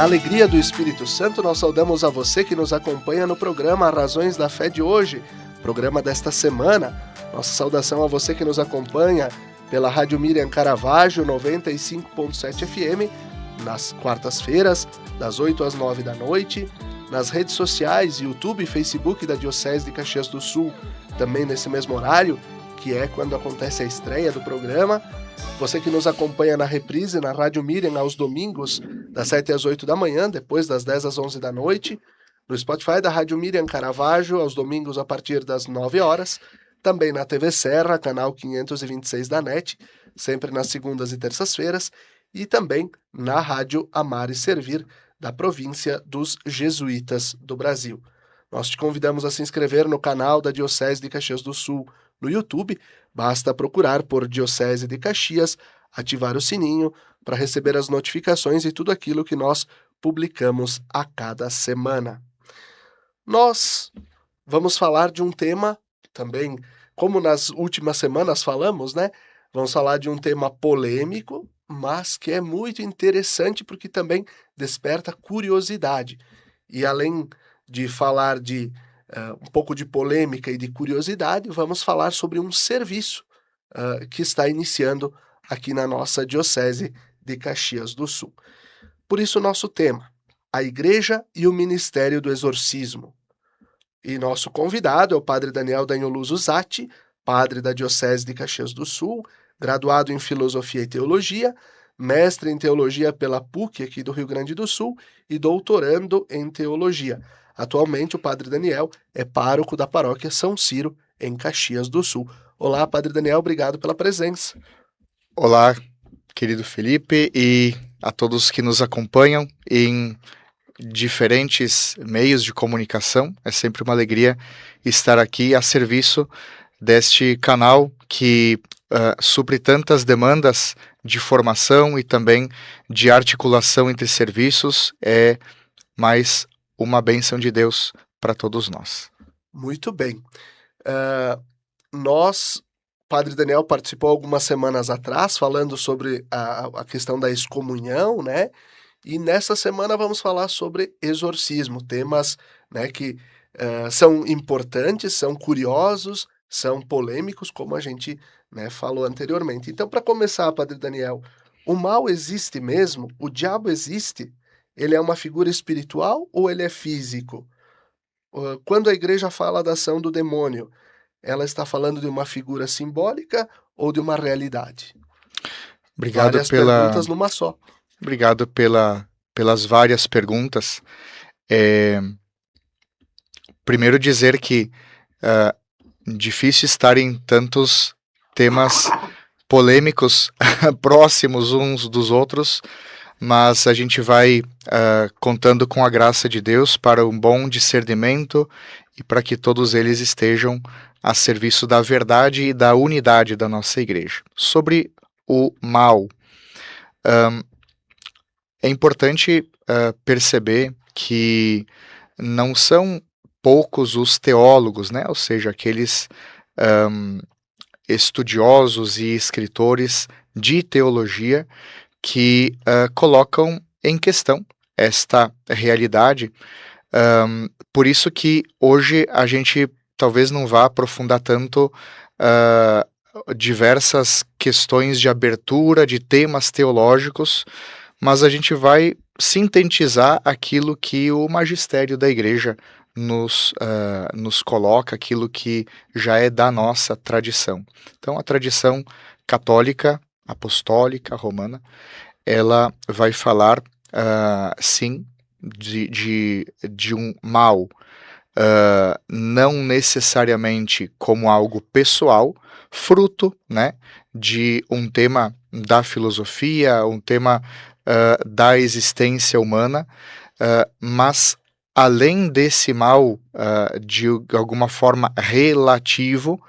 alegria do Espírito Santo, nós saudamos a você que nos acompanha no programa Razões da Fé de hoje, programa desta semana. Nossa saudação a você que nos acompanha pela Rádio Miriam Caravaggio 95.7 FM, nas quartas-feiras, das 8 às 9 da noite, nas redes sociais, YouTube e Facebook da Diocese de Caxias do Sul, também nesse mesmo horário, que é quando acontece a estreia do programa. Você que nos acompanha na reprise, na Rádio Miriam, aos domingos, das 7 às 8 da manhã, depois das 10 às 11 da noite, no Spotify da Rádio Miriam Caravaggio, aos domingos a partir das 9 horas, também na TV Serra, canal 526 da NET, sempre nas segundas e terças-feiras, e também na Rádio Amar e Servir, da província dos Jesuítas do Brasil. Nós te convidamos a se inscrever no canal da Diocese de Caxias do Sul no YouTube. Basta procurar por Diocese de Caxias, ativar o sininho para receber as notificações e tudo aquilo que nós publicamos a cada semana. Nós vamos falar de um tema também, como nas últimas semanas falamos, né? Vamos falar de um tema polêmico, mas que é muito interessante porque também desperta curiosidade. E além de falar de um pouco de polêmica e de curiosidade, vamos falar sobre um serviço que está iniciando aqui na nossa Diocese de Caxias do Sul. Por isso, nosso tema, a Igreja e o Ministério do Exorcismo. E nosso convidado é o Padre Daniel Danioluso Zatti, padre da Diocese de Caxias do Sul, graduado em Filosofia e Teologia, mestre em Teologia pela PUC aqui do Rio Grande do Sul e doutorando em Teologia. Atualmente, o Padre Daniel é pároco da Paróquia São Ciro, em Caxias do Sul. Olá, Padre Daniel, obrigado pela presença. Olá, querido Felipe, e a todos que nos acompanham em diferentes meios de comunicação. É sempre uma alegria estar aqui a serviço deste canal que supre tantas demandas de formação e também de articulação entre serviços. É mais uma bênção de Deus para todos nós. Muito bem. Padre Daniel participou algumas semanas atrás falando sobre a questão da excomunhão, né? E nessa semana vamos falar sobre exorcismo, temas, né, que são importantes, são curiosos, são polêmicos, como a gente, né, falou anteriormente. Então, para começar, Padre Daniel, o mal existe mesmo? O diabo existe? Ele é uma figura espiritual ou ele é físico? Quando a igreja fala da ação do demônio, ela está falando de uma figura simbólica ou de uma realidade? Várias perguntas numa só. Obrigado pelas várias perguntas. Primeiro dizer que difícil estar em tantos temas polêmicos próximos uns dos outros, mas a gente vai contando com a graça de Deus para um bom discernimento e para que todos eles estejam a serviço da verdade e da unidade da nossa igreja. Sobre o mal, é importante perceber que não são poucos os teólogos, né? Ou seja, aqueles estudiosos e escritores de teologia que colocam em questão esta realidade. Por isso que hoje a gente talvez não vá aprofundar tanto diversas questões de abertura de temas teológicos, mas a gente vai sintetizar aquilo que o magistério da igreja nos coloca, aquilo que já é da nossa tradição. Então, a tradição católica, apostólica, romana, ela vai falar, sim, de um mal, não necessariamente como algo pessoal, fruto, né, de um tema da filosofia, um tema da existência humana, mas além desse mal, de alguma forma relativo,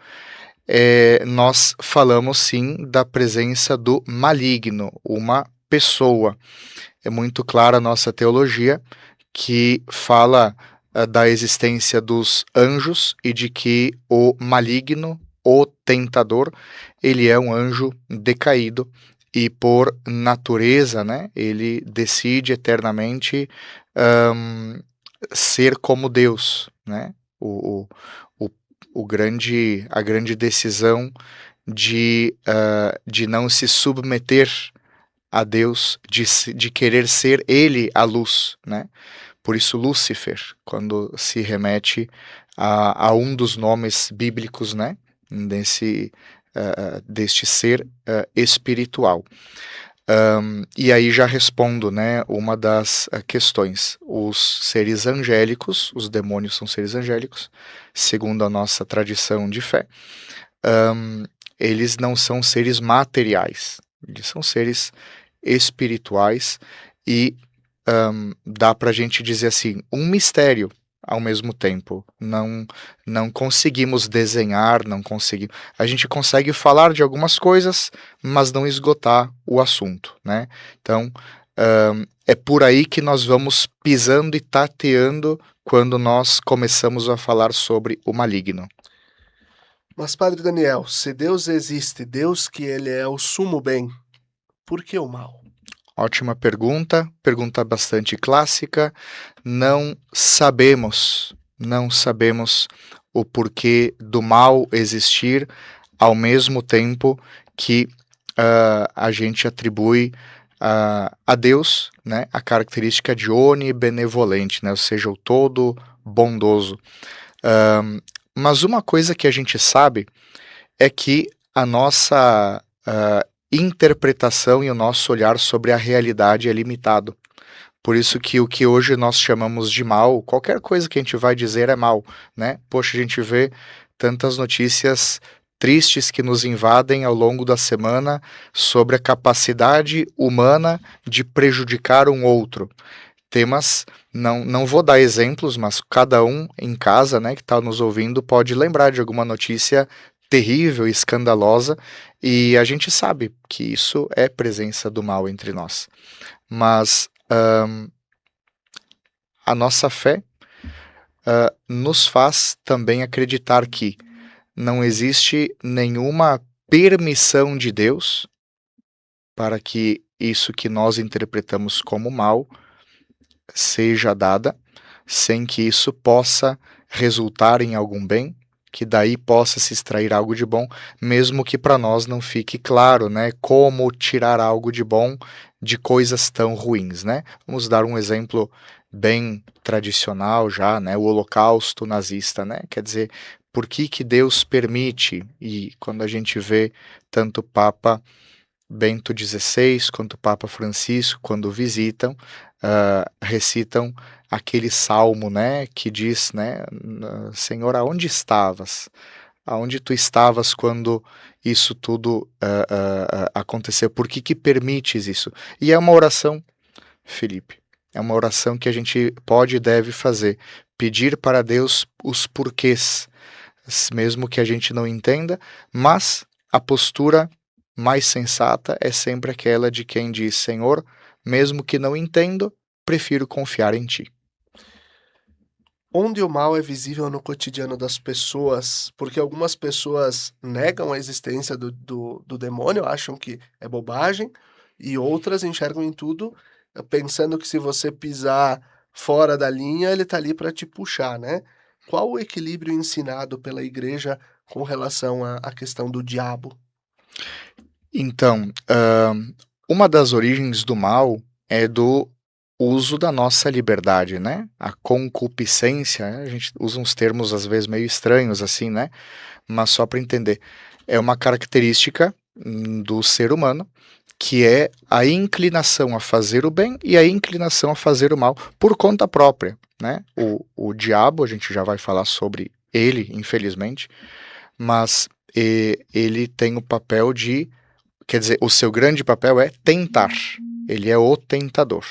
nós falamos sim da presença do maligno, uma pessoa. É muito clara a nossa teologia que fala da existência dos anjos e de que o maligno, o tentador, ele é um anjo decaído e por natureza, né, ele decide eternamente ser como Deus, né? A grande decisão de não se submeter a Deus, de querer ser Ele a luz, né? Por isso Lúcifer, quando se remete a um dos nomes bíblicos, né? Deste ser espiritual. E aí já respondo, né, uma das questões. Os seres angélicos, os demônios são seres angélicos, segundo a nossa tradição de fé, eles não são seres materiais, eles são seres espirituais e dá pra gente dizer assim, um mistério ao mesmo tempo. Não conseguimos desenhar, não conseguimos. A gente consegue falar de algumas coisas, mas não esgotar o assunto, né? Então, é por aí que nós vamos pisando e tateando quando nós começamos a falar sobre o maligno. Mas, Padre Daniel, se Deus existe, Deus que ele é o sumo bem, por que o mal? Ótima pergunta bastante clássica. Não sabemos o porquê do mal existir, ao mesmo tempo que a gente atribui a Deus, né, a característica de onibenevolente, né, ou seja, o todo bondoso. Mas uma coisa que a gente sabe é que a nossa interpretação e o nosso olhar sobre a realidade é limitado. Por isso que o que hoje nós chamamos de mal, qualquer coisa que a gente vai dizer é mal, né? Poxa, a gente vê tantas notícias tristes que nos invadem ao longo da semana sobre a capacidade humana de prejudicar um outro. Temas, não vou dar exemplos, mas cada um em casa, né, que está nos ouvindo pode lembrar de alguma notícia terrível, escandalosa, e a gente sabe que isso é presença do mal entre nós. Mas a nossa fé nos faz também acreditar que não existe nenhuma permissão de Deus para que isso que nós interpretamos como mal seja dada, sem que isso possa resultar em algum bem, que daí possa se extrair algo de bom, mesmo que para nós não fique claro, né, como tirar algo de bom de coisas tão ruins, né? Vamos dar um exemplo bem tradicional já, né, o Holocausto nazista, né? Quer dizer, por que Deus permite? E quando a gente vê tanto o Papa Bento XVI quanto o Papa Francisco, quando visitam, recitam aquele salmo, né, que diz, né, Senhor, aonde estavas? Aonde tu estavas quando isso tudo aconteceu? Por que permites isso? E é uma oração, Felipe, é uma oração que a gente pode e deve fazer, pedir para Deus os porquês, mesmo que a gente não entenda, mas a postura mais sensata é sempre aquela de quem diz, Senhor, mesmo que não entendo, prefiro confiar em Ti. Onde o mal é visível no cotidiano das pessoas, porque algumas pessoas negam a existência do demônio, acham que é bobagem, e outras enxergam em tudo, pensando que se você pisar fora da linha, ele está ali para te puxar, né? Qual o equilíbrio ensinado pela igreja com relação à questão do diabo? Então, uma das origens do mal é do uso da nossa liberdade, né? A concupiscência, né? A gente usa uns termos às vezes meio estranhos assim, né? Mas só para entender, é uma característica do ser humano que é a inclinação a fazer o bem e a inclinação a fazer o mal por conta própria, né? O diabo, a gente já vai falar sobre ele, infelizmente, mas ele tem o papel de, quer dizer, o seu grande papel é tentar, ele é o tentador.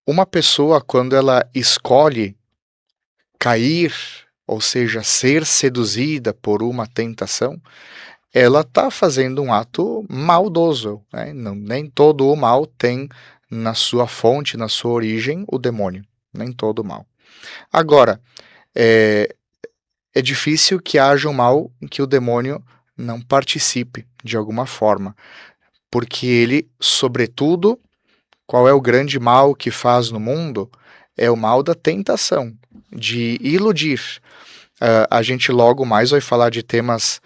Uma pessoa, quando ela escolhe cair, ou seja, ser seduzida por uma tentação, ela está fazendo um ato maldoso, né? Nem todo o mal tem na sua fonte, na sua origem, o demônio. Nem todo o mal. Agora, é difícil que haja um mal em que o demônio não participe de alguma forma, porque ele, sobretudo, qual é o grande mal que faz no mundo? É o mal da tentação, de iludir. A gente logo mais vai falar de temas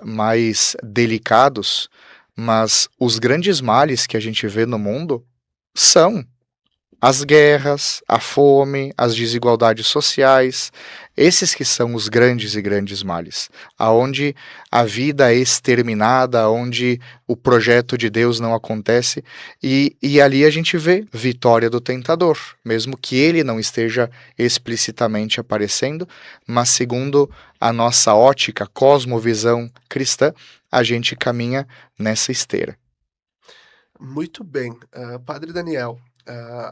mais delicados, mas os grandes males que a gente vê no mundo são as guerras, a fome, as desigualdades sociais, esses que são os grandes e grandes males, aonde a vida é exterminada, onde o projeto de Deus não acontece, e ali a gente vê vitória do tentador, mesmo que ele não esteja explicitamente aparecendo, mas segundo a nossa ótica, cosmovisão cristã, a gente caminha nessa esteira. Muito bem. Padre Daniel,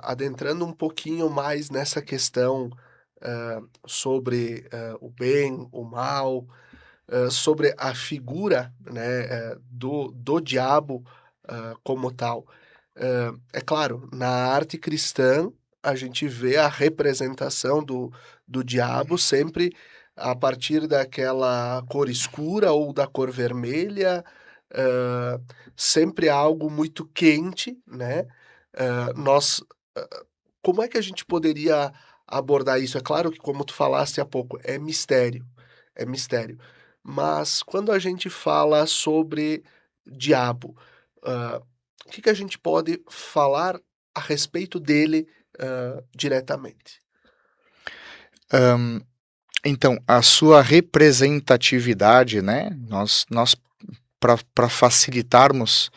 adentrando um pouquinho mais nessa questão sobre o bem, o mal, sobre a figura, né, do diabo como tal. É claro, na arte cristã, a gente vê a representação do diabo sempre a partir daquela cor escura ou da cor vermelha, ah, sempre algo muito quente, né? Nós, como é que a gente poderia abordar isso? É claro que, como tu falaste há pouco, é mistério. Mas quando a gente fala sobre diabo, hã, o que que a gente pode falar a respeito dele, diretamente? Hum, então, a sua representatividade, né? Nós para facilitarmos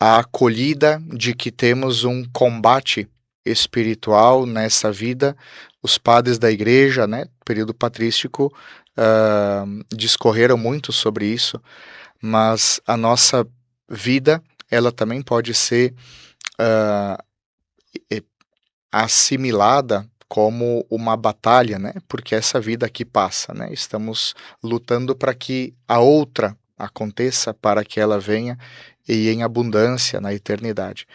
a acolhida de que temos um combate espiritual nessa vida, os padres da igreja, né, período patrístico, discorreram muito sobre isso, mas a nossa vida, ela também pode ser uh, assimilada como uma batalha, né? Porque essa vida aqui passa, né? Estamos lutando para que a outra aconteça, para que ela venha e em abundância na eternidade.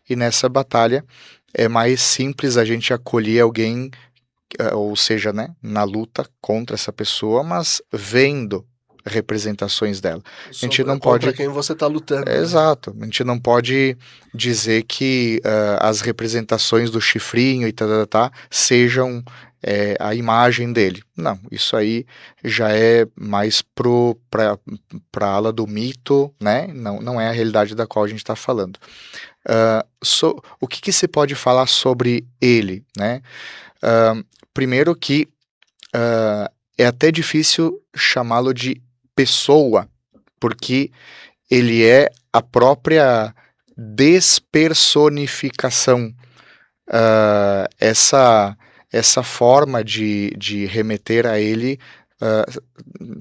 E nessa batalha é mais simples a gente acolher alguém, ou seja, né, na luta contra essa pessoa, mas vendo representações dela. A gente não Contra pode quem você está lutando, né? exato. A gente não pode dizer que as representações do chifrinho e sejam a imagem dele. Não, isso aí já é mais para a ala do mito, né? Não é a realidade da qual a gente está falando. O que se pode falar sobre ele, né? Primeiro que é até difícil chamá-lo de pessoa, porque ele é a própria despersonificação. Essa forma de remeter a ele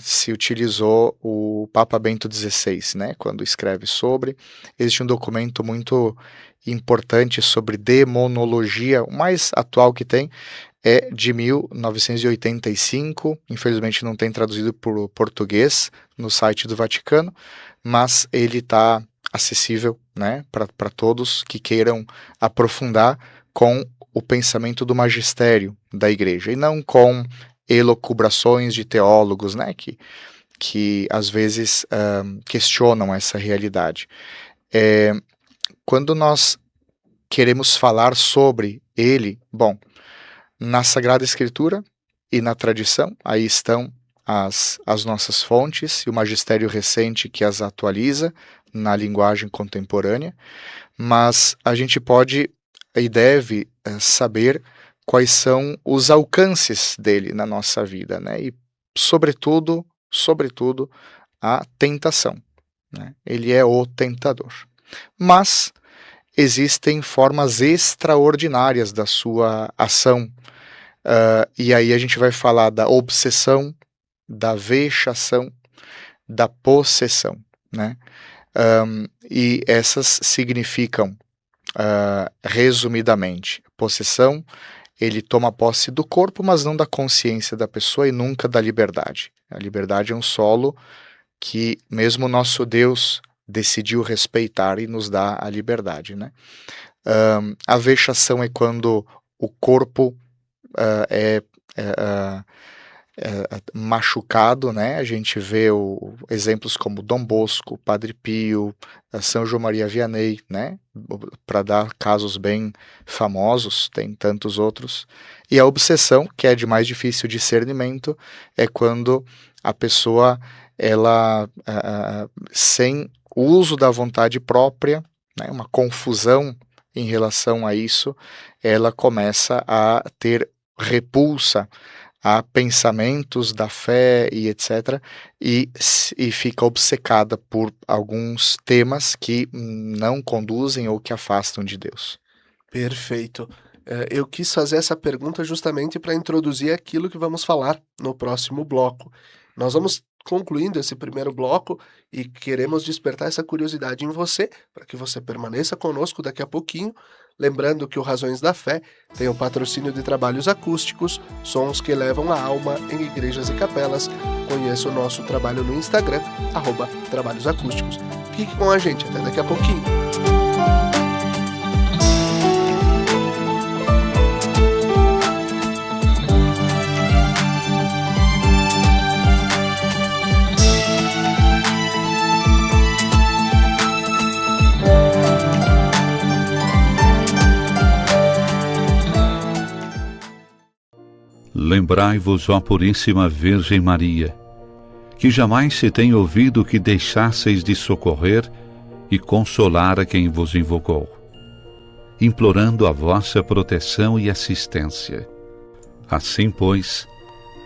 se utilizou o Papa Bento XVI, né, quando escreve sobre. Existe um documento muito importante sobre demonologia, o mais atual que tem é de 1985, infelizmente não tem traduzido para o português no site do Vaticano, mas ele está acessível, né, para todos que queiram aprofundar com o pensamento do magistério da igreja, e não com elucubrações de teólogos, né, que às vezes questionam essa realidade. Quando nós queremos falar sobre ele, bom, na Sagrada Escritura e na tradição, aí estão as nossas fontes e o magistério recente que as atualiza na linguagem contemporânea, mas a gente pode e deve saber quais são os alcances dele na nossa vida, né? E sobretudo, a tentação, né? Ele é o tentador. Mas existem formas extraordinárias da sua ação. E aí a gente vai falar da obsessão, da vexação, da possessão, né? E essas significam, resumidamente, possessão, ele toma posse do corpo, mas não da consciência da pessoa e nunca da liberdade. A liberdade é um solo que mesmo nosso Deus decidiu respeitar e nos dá a liberdade, né? A vexação é quando o corpo machucado, né? A gente vê exemplos como Dom Bosco, Padre Pio, São João Maria Vianney, né? Para dar casos bem famosos, tem tantos outros. E a obsessão, que é de mais difícil discernimento, é quando a pessoa, ela, sem uso da vontade própria, né? Uma confusão em relação a isso, ela começa a ter repulsa a pensamentos da fé e etc., e fica obcecada por alguns temas que não conduzem ou que afastam de Deus. Perfeito. Eu quis fazer essa pergunta justamente para introduzir aquilo que vamos falar no próximo bloco. Nós vamos concluindo esse primeiro bloco e queremos despertar essa curiosidade em você, para que você permaneça conosco daqui a pouquinho. Lembrando que o Razões da Fé tem o patrocínio de trabalhos acústicos, sons que elevam a alma em igrejas e capelas. Conheça o nosso trabalho no Instagram, @trabalhosacústicos. Fique com a gente, até daqui a pouquinho. Lembrai-vos, ó Puríssima Virgem Maria, que jamais se tem ouvido que deixasseis de socorrer e consolar a quem vos invocou, implorando a vossa proteção e assistência. Assim, pois,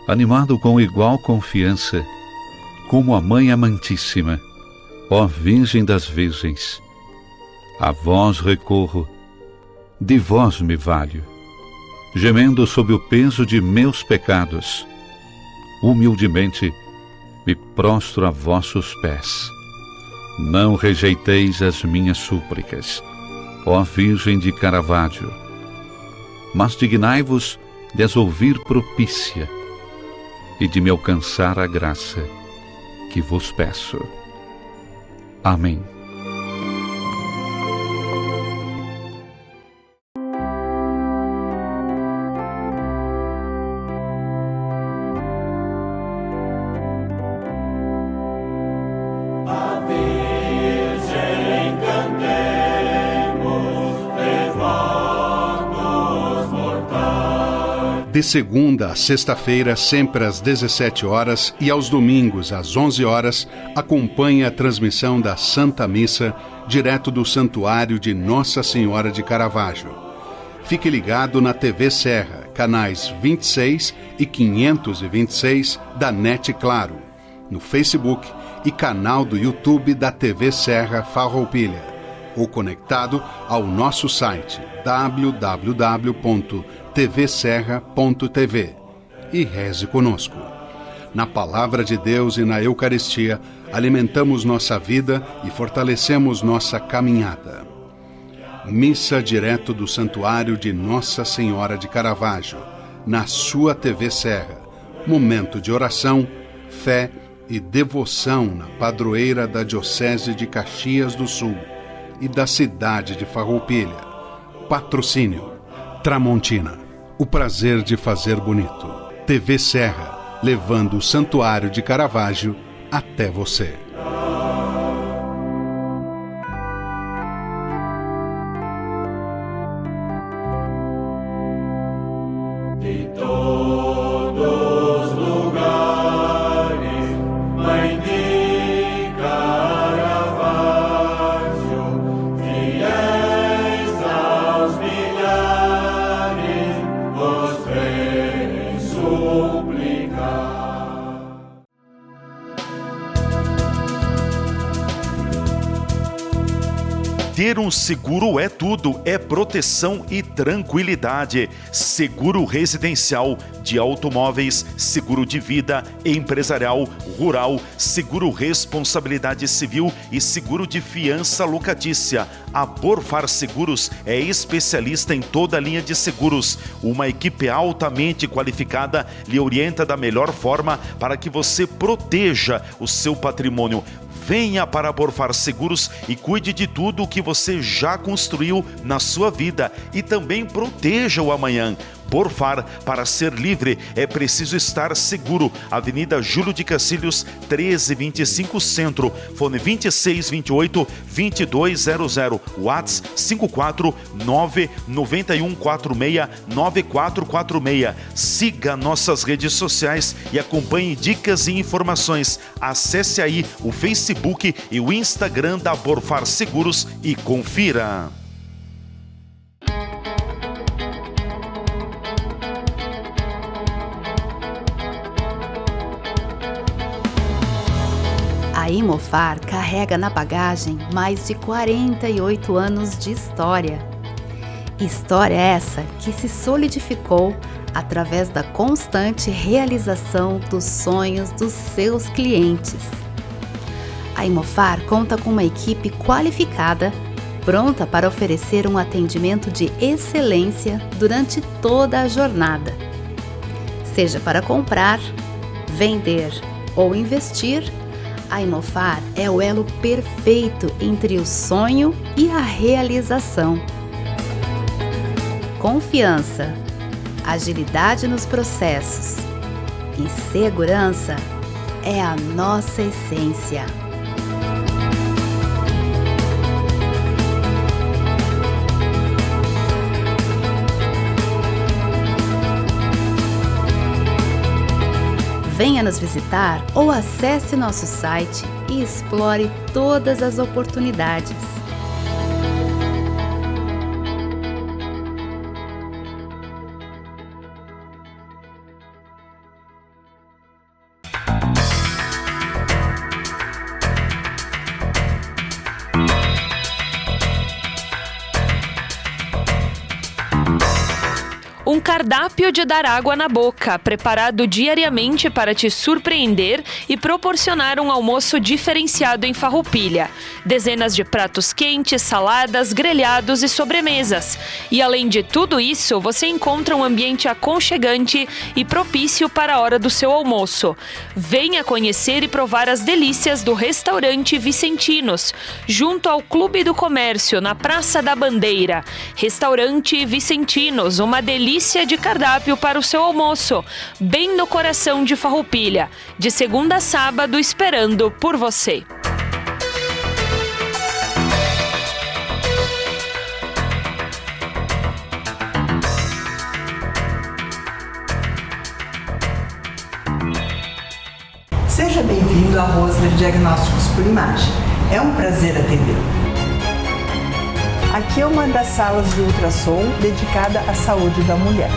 animado com igual confiança, como a Mãe Amantíssima, ó Virgem das Virgens, a vós recorro, de vós me valho, gemendo sob o peso de meus pecados, humildemente me prostro a vossos pés. Não rejeiteis as minhas súplicas, ó Virgem de Caravaggio, mas dignai-vos de as ouvir propícia e de me alcançar a graça que vos peço. Amém. De segunda a sexta-feira, sempre às 17 horas e aos domingos às 11 horas, acompanhe a transmissão da Santa Missa, direto do Santuário de Nossa Senhora de Caravaggio. Fique ligado na TV Serra, canais 26 e 526 da NET Claro, no Facebook e canal do YouTube da TV Serra Farroupilha, ou conectado ao nosso site www.tvserra.tv e reze conosco. Na Palavra de Deus e na Eucaristia, alimentamos nossa vida e fortalecemos nossa caminhada. Missa direto do Santuário de Nossa Senhora de Caravaggio, na sua TV Serra. Momento de oração, fé e devoção na padroeira da Diocese de Caxias do Sul e da cidade de Farroupilha. Patrocínio Tramontina, o prazer de fazer bonito. TV Serra, levando o Santuário de Caravaggio até você. De todos os lugares, Mãe de Caravaggio, fiéis aos milhares, vos vem suplicar. Ter um seguro é tudo, é proteção e tranquilidade. Seguro residencial, de automóveis, seguro de vida, empresarial, rural, seguro responsabilidade civil e seguro de fiança locatícia. A Borfar Seguros é especialista em toda a linha de seguros. Uma equipe altamente qualificada lhe orienta da melhor forma para que você proteja o seu patrimônio. Venha para a Borfar Seguros e cuide de tudo o que você já construiu na sua vida e também proteja o amanhã. Borfar, para ser livre é preciso estar seguro. Avenida Júlio de Cacilhos, 1325 Centro, fone 2628-2200, WhatsApp 549-9146-9446. Siga nossas redes sociais e acompanhe dicas e informações. Acesse aí o Facebook e o Instagram da Borfar Seguros e confira. A Imofar carrega na bagagem mais de 48 anos de história. História essa que se solidificou através da constante realização dos sonhos dos seus clientes. A Imofar conta com uma equipe qualificada, pronta para oferecer um atendimento de excelência durante toda a jornada. Seja para comprar, vender ou investir, a Imofar é o elo perfeito entre o sonho e a realização. Confiança, agilidade nos processos e segurança é a nossa essência. Venha nos visitar ou acesse nosso site e explore todas as oportunidades. Um cardápio de dar água na boca, preparado diariamente para te surpreender e proporcionar um almoço diferenciado em Farroupilha. Dezenas de pratos quentes, saladas, grelhados e sobremesas. E além de tudo isso, você encontra um ambiente aconchegante e propício para a hora do seu almoço. Venha conhecer e provar as delícias do restaurante Vicentinos, junto ao Clube do Comércio, na Praça da Bandeira. Restaurante Vicentinos, uma delícia de cardápio para o seu almoço, bem no coração de Farroupilha, de segunda a sábado, esperando por você. Seja bem-vindo à Rosler Diagnósticos por Imagem. É um prazer atendê-lo. Aqui é uma das salas de ultrassom dedicada à saúde da mulher.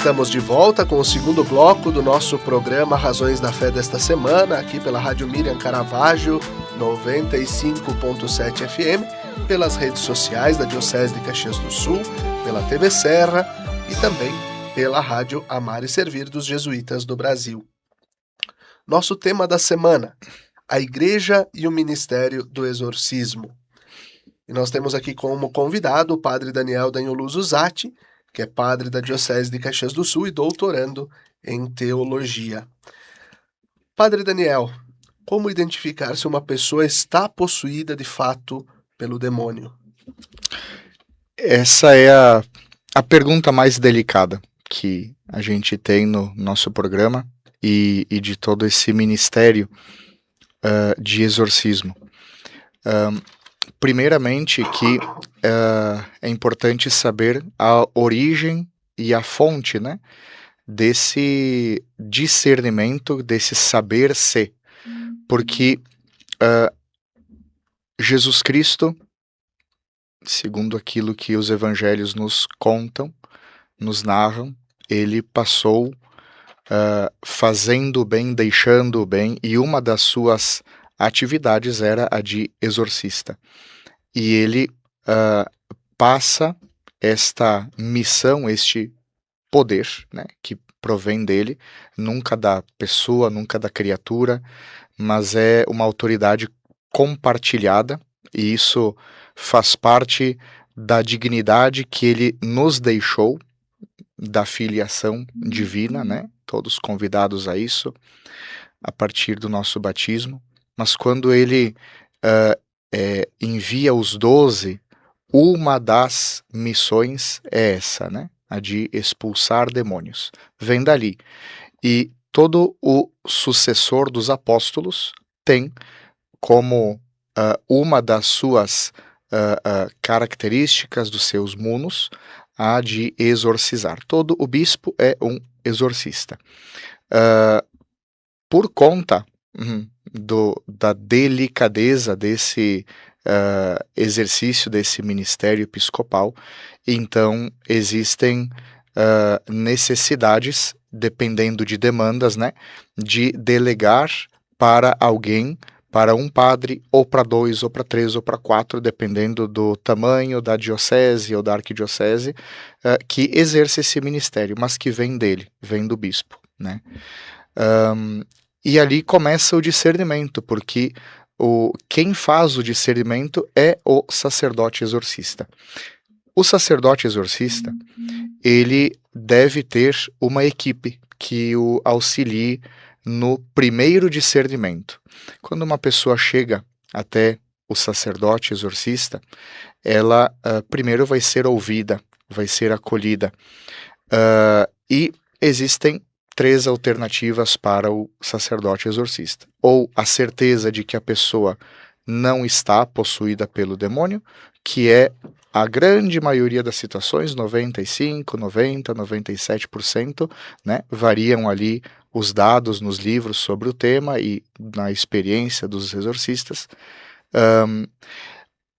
Estamos de volta com o segundo bloco do nosso programa Razões da Fé desta semana, aqui pela Rádio Miriam Caravaggio, 95.7 FM, pelas redes sociais da Diocese de Caxias do Sul, pela TV Serra e também pela Rádio Amar e Servir dos Jesuítas do Brasil. Nosso tema da semana, a Igreja e o Ministério do Exorcismo. E nós temos aqui como convidado o Padre Daniel Danholuso Zatti, que é padre da Diocese de Caxias do Sul e doutorando em teologia. Padre Daniel, como identificar se uma pessoa está possuída de fato pelo demônio? Essa é a pergunta mais delicada que a gente tem no nosso programa e de todo esse ministério de exorcismo. Primeiramente que é importante saber a origem e a fonte, né, desse discernimento, desse saber ser. Porque Jesus Cristo, segundo aquilo que os evangelhos nos contam, nos narram, ele passou fazendo o bem, deixando o bem, e uma das suas atividades era a de exorcista. E ele passa esta missão, este poder, né, que provém dele, nunca da pessoa, nunca da criatura, mas é uma autoridade compartilhada, e isso faz parte da dignidade que ele nos deixou, da filiação divina, né? Todos convidados a isso, a partir do nosso batismo. Mas quando ele envia os 12, uma das missões é essa, né? A de expulsar demônios. Vem dali. E todo o sucessor dos apóstolos tem como uma das suas características, dos seus munos, a de exorcizar. Todo o bispo é um exorcista. Por conta da delicadeza desse exercício, desse ministério episcopal, então existem necessidades, dependendo de demandas, né, de delegar para alguém, para um padre, ou para 2, ou para 3, ou para 4, dependendo do tamanho da diocese ou da arquidiocese, que exerce esse ministério, mas que vem dele, vem do bispo, né? E ali começa o discernimento, porque quem faz o discernimento é o sacerdote exorcista. O sacerdote exorcista, ele deve ter uma equipe que o auxilie no primeiro discernimento. Quando uma pessoa chega até o sacerdote exorcista, ela primeiro vai ser ouvida, vai ser acolhida. E existem 3 alternativas para o sacerdote exorcista. Ou a certeza de que a pessoa não está possuída pelo demônio, que é a grande maioria das situações, 95%, 90%, 97%, né? Variam ali os dados nos livros sobre o tema e na experiência dos exorcistas.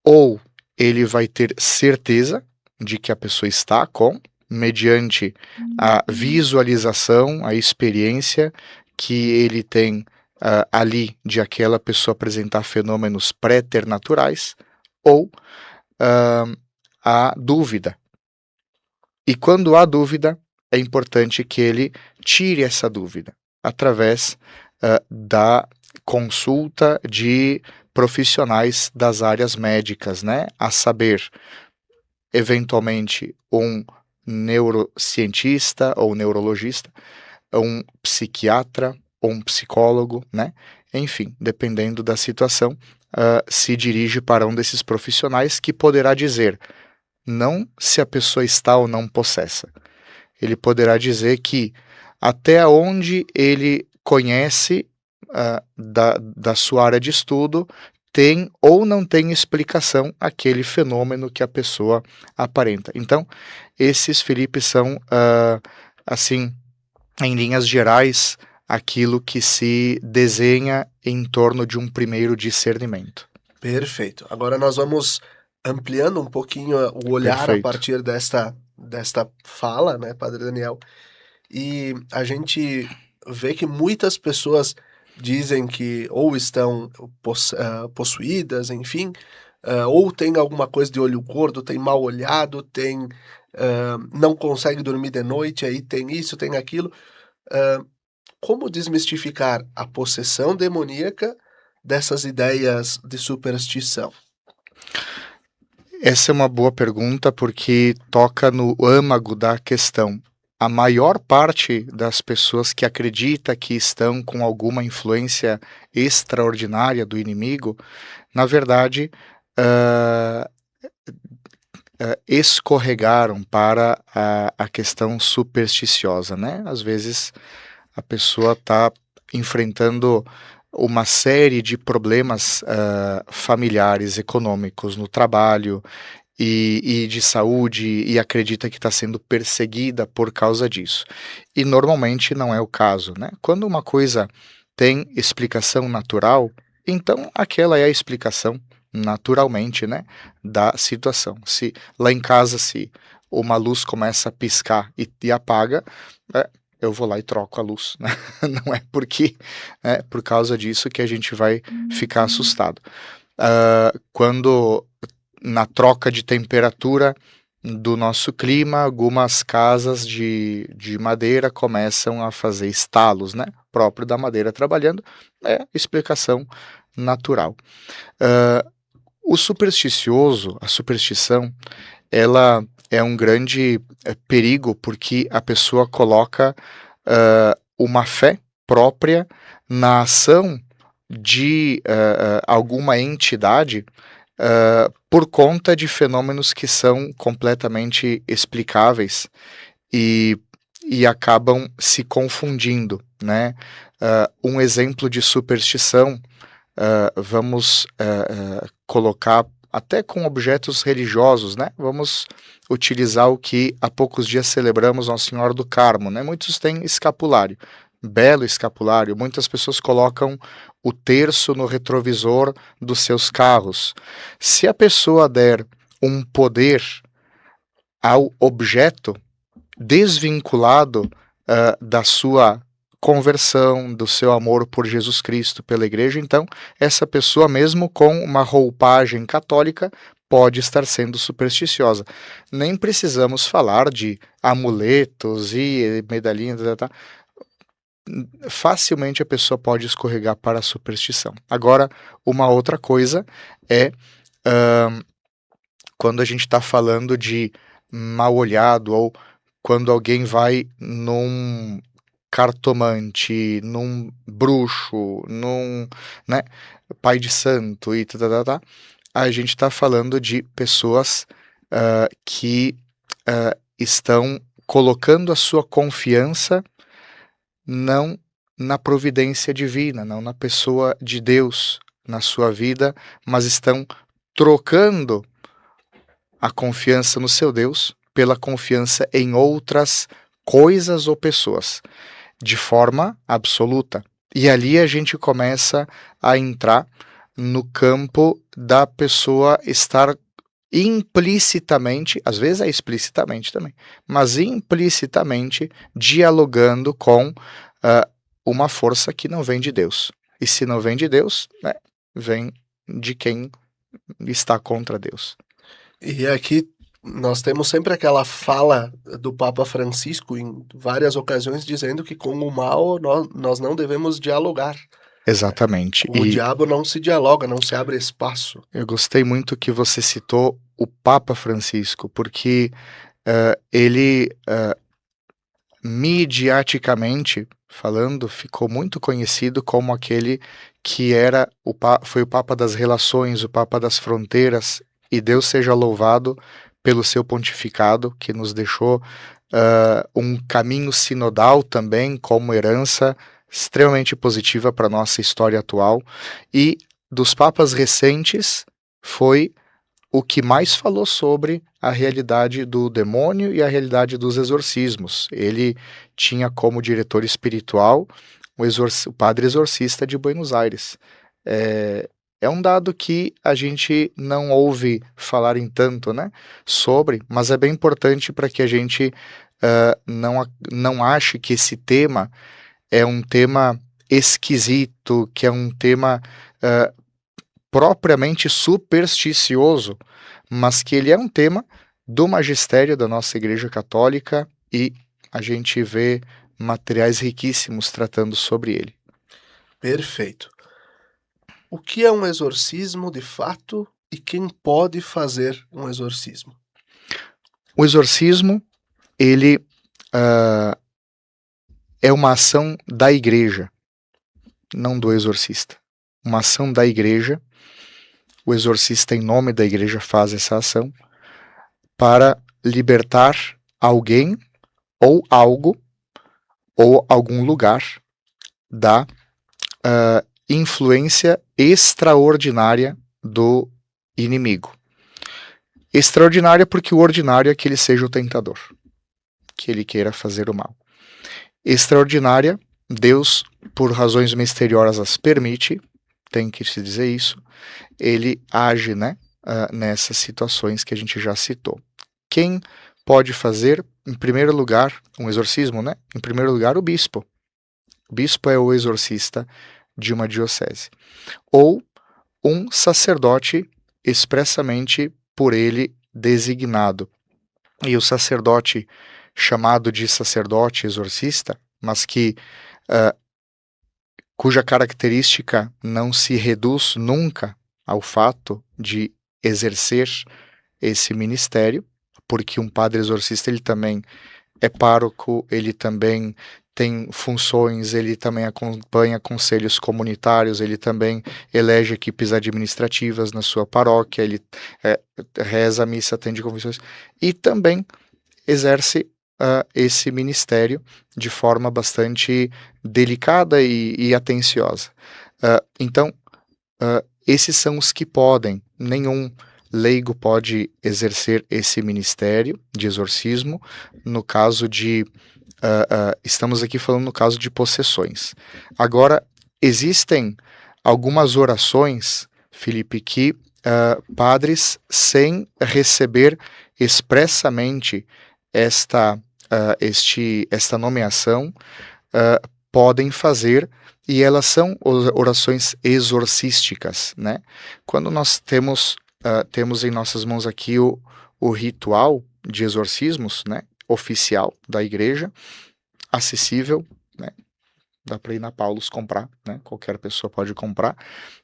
Ou ele vai ter certeza de que a pessoa está mediante a visualização, a experiência que ele tem ali de aquela pessoa apresentar fenômenos préternaturais, ou a dúvida. E quando há dúvida, é importante que ele tire essa dúvida através da consulta de profissionais das áreas médicas, né? A saber, eventualmente, um neurocientista ou neurologista, um psiquiatra ou um psicólogo, né? Enfim, dependendo da situação, se dirige para um desses profissionais, que poderá dizer não se a pessoa está ou não possessa. Ele poderá dizer que até onde ele conhece da sua área de estudo, tem ou não tem explicação aquele fenômeno que a pessoa aparenta. Então, esses, Felipe, são, assim, em linhas gerais, aquilo que se desenha em torno de um primeiro discernimento. Perfeito. Agora nós vamos ampliando um pouquinho o olhar. Perfeito. A partir desta fala, né, Padre Daniel? E a gente vê que muitas pessoas dizem que ou estão possuídas, enfim, ou tem alguma coisa de olho gordo, tem mal olhado, tem não consegue dormir de noite, aí tem isso, tem aquilo. Como desmistificar a possessão demoníaca dessas ideias de superstição? Essa é uma boa pergunta, porque toca no âmago da questão. A maior parte das pessoas que acredita que estão com alguma influência extraordinária do inimigo, na verdade, escorregaram para a questão supersticiosa, né? Às vezes a pessoa está enfrentando uma série de problemas familiares, econômicos, no trabalho, e de saúde e acredita que está sendo perseguida por causa disso. E normalmente não é o caso, né? Quando uma coisa tem explicação natural, então aquela é a explicação naturalmente, né, da situação. Se lá em casa, se uma luz começa a piscar e apaga, eu vou lá e troco a luz, né? Não é por causa disso que a gente vai ficar assustado. Quando na troca de temperatura do nosso clima, algumas casas de madeira começam a fazer estalos, né? Próprio da madeira trabalhando, é explicação natural. O supersticioso, a superstição, ela é um grande perigo porque a pessoa coloca uma fé própria na ação de alguma entidade por conta de fenômenos que são completamente explicáveis e acabam se confundindo, né? Um exemplo de superstição, vamos colocar até com objetos religiosos, né? Vamos utilizar o que há poucos dias celebramos Nossa Senhora do Carmo, né? Muitos têm escapulário, belo escapulário, muitas pessoas colocam o terço no retrovisor dos seus carros. Se a pessoa der um poder ao objeto desvinculado da sua conversão, do seu amor por Jesus Cristo, pela igreja, então essa pessoa, mesmo com uma roupagem católica, pode estar sendo supersticiosa. Nem precisamos falar de amuletos e medalhinhas, tá? Facilmente a pessoa pode escorregar para a superstição. Agora, uma outra coisa é quando a gente está falando de mal olhado, ou quando alguém vai num cartomante, num bruxo, num, né, pai de santo e a gente está falando de pessoas que estão colocando a sua confiança não na providência divina, não na pessoa de Deus na sua vida, mas estão trocando a confiança no seu Deus pela confiança em outras coisas ou pessoas, de forma absoluta. E ali a gente começa a entrar no campo da pessoa estar implicitamente, às vezes é explicitamente também, mas implicitamente dialogando com uma força que não vem de Deus. E se não vem de Deus, né, vem de quem está contra Deus. E aqui nós temos sempre aquela fala do Papa Francisco em várias ocasiões dizendo que com o mal nós não devemos dialogar. Exatamente. Com o diabo não se dialoga, não se abre espaço. Eu gostei muito que você citou o Papa Francisco, porque ele, midiaticamente falando, ficou muito conhecido como aquele que foi o Papa das relações, o Papa das fronteiras, e Deus seja louvado pelo seu pontificado, que nos deixou um caminho sinodal também, como herança extremamente positiva para a nossa história atual. E dos papas recentes, foi o que mais falou sobre a realidade do demônio e a realidade dos exorcismos. Ele tinha como diretor espiritual o padre exorcista de Buenos Aires. É um dado que a gente não ouve falar em tanto, né, sobre, mas é bem importante para que a gente não ache que esse tema é um tema esquisito, que é um tema propriamente supersticioso, mas que ele é um tema do magistério da nossa Igreja Católica e a gente vê materiais riquíssimos tratando sobre ele. Perfeito. O que é um exorcismo de fato e quem pode fazer um exorcismo? O exorcismo, ele é uma ação da Igreja, não do exorcista. Uma ação da Igreja. O exorcista, em nome da Igreja, faz essa ação para libertar alguém ou algo ou algum lugar da influência extraordinária do inimigo. Extraordinária porque o ordinário é que ele seja o tentador, que ele queira fazer o mal. Extraordinária, Deus, por razões misteriosas, permite, tem que se dizer isso, ele age, né, nessas situações que a gente já citou. Quem pode fazer, em primeiro lugar, um exorcismo, né? Em primeiro lugar, o bispo. O bispo é o exorcista de uma diocese. Ou um sacerdote expressamente por ele designado. E o sacerdote chamado de sacerdote exorcista, mas que cuja característica não se reduz nunca ao fato de exercer esse ministério, porque um padre exorcista ele também é pároco, ele também tem funções, ele também acompanha conselhos comunitários, ele também elege equipes administrativas na sua paróquia, ele reza a missa, atende confissões e também exerce esse ministério de forma bastante delicada e atenciosa. Então, esses são os que podem, nenhum leigo pode exercer esse ministério de exorcismo. No caso de, estamos aqui falando no caso de possessões. Agora, existem algumas orações, Felipe, que padres, sem receber expressamente esta nomeação, podem fazer, e elas são orações exorcísticas, né? Quando nós temos em nossas mãos aqui o ritual de exorcismos, né, oficial da igreja, acessível, né, dá para ir na Paulus comprar, né, qualquer pessoa pode comprar.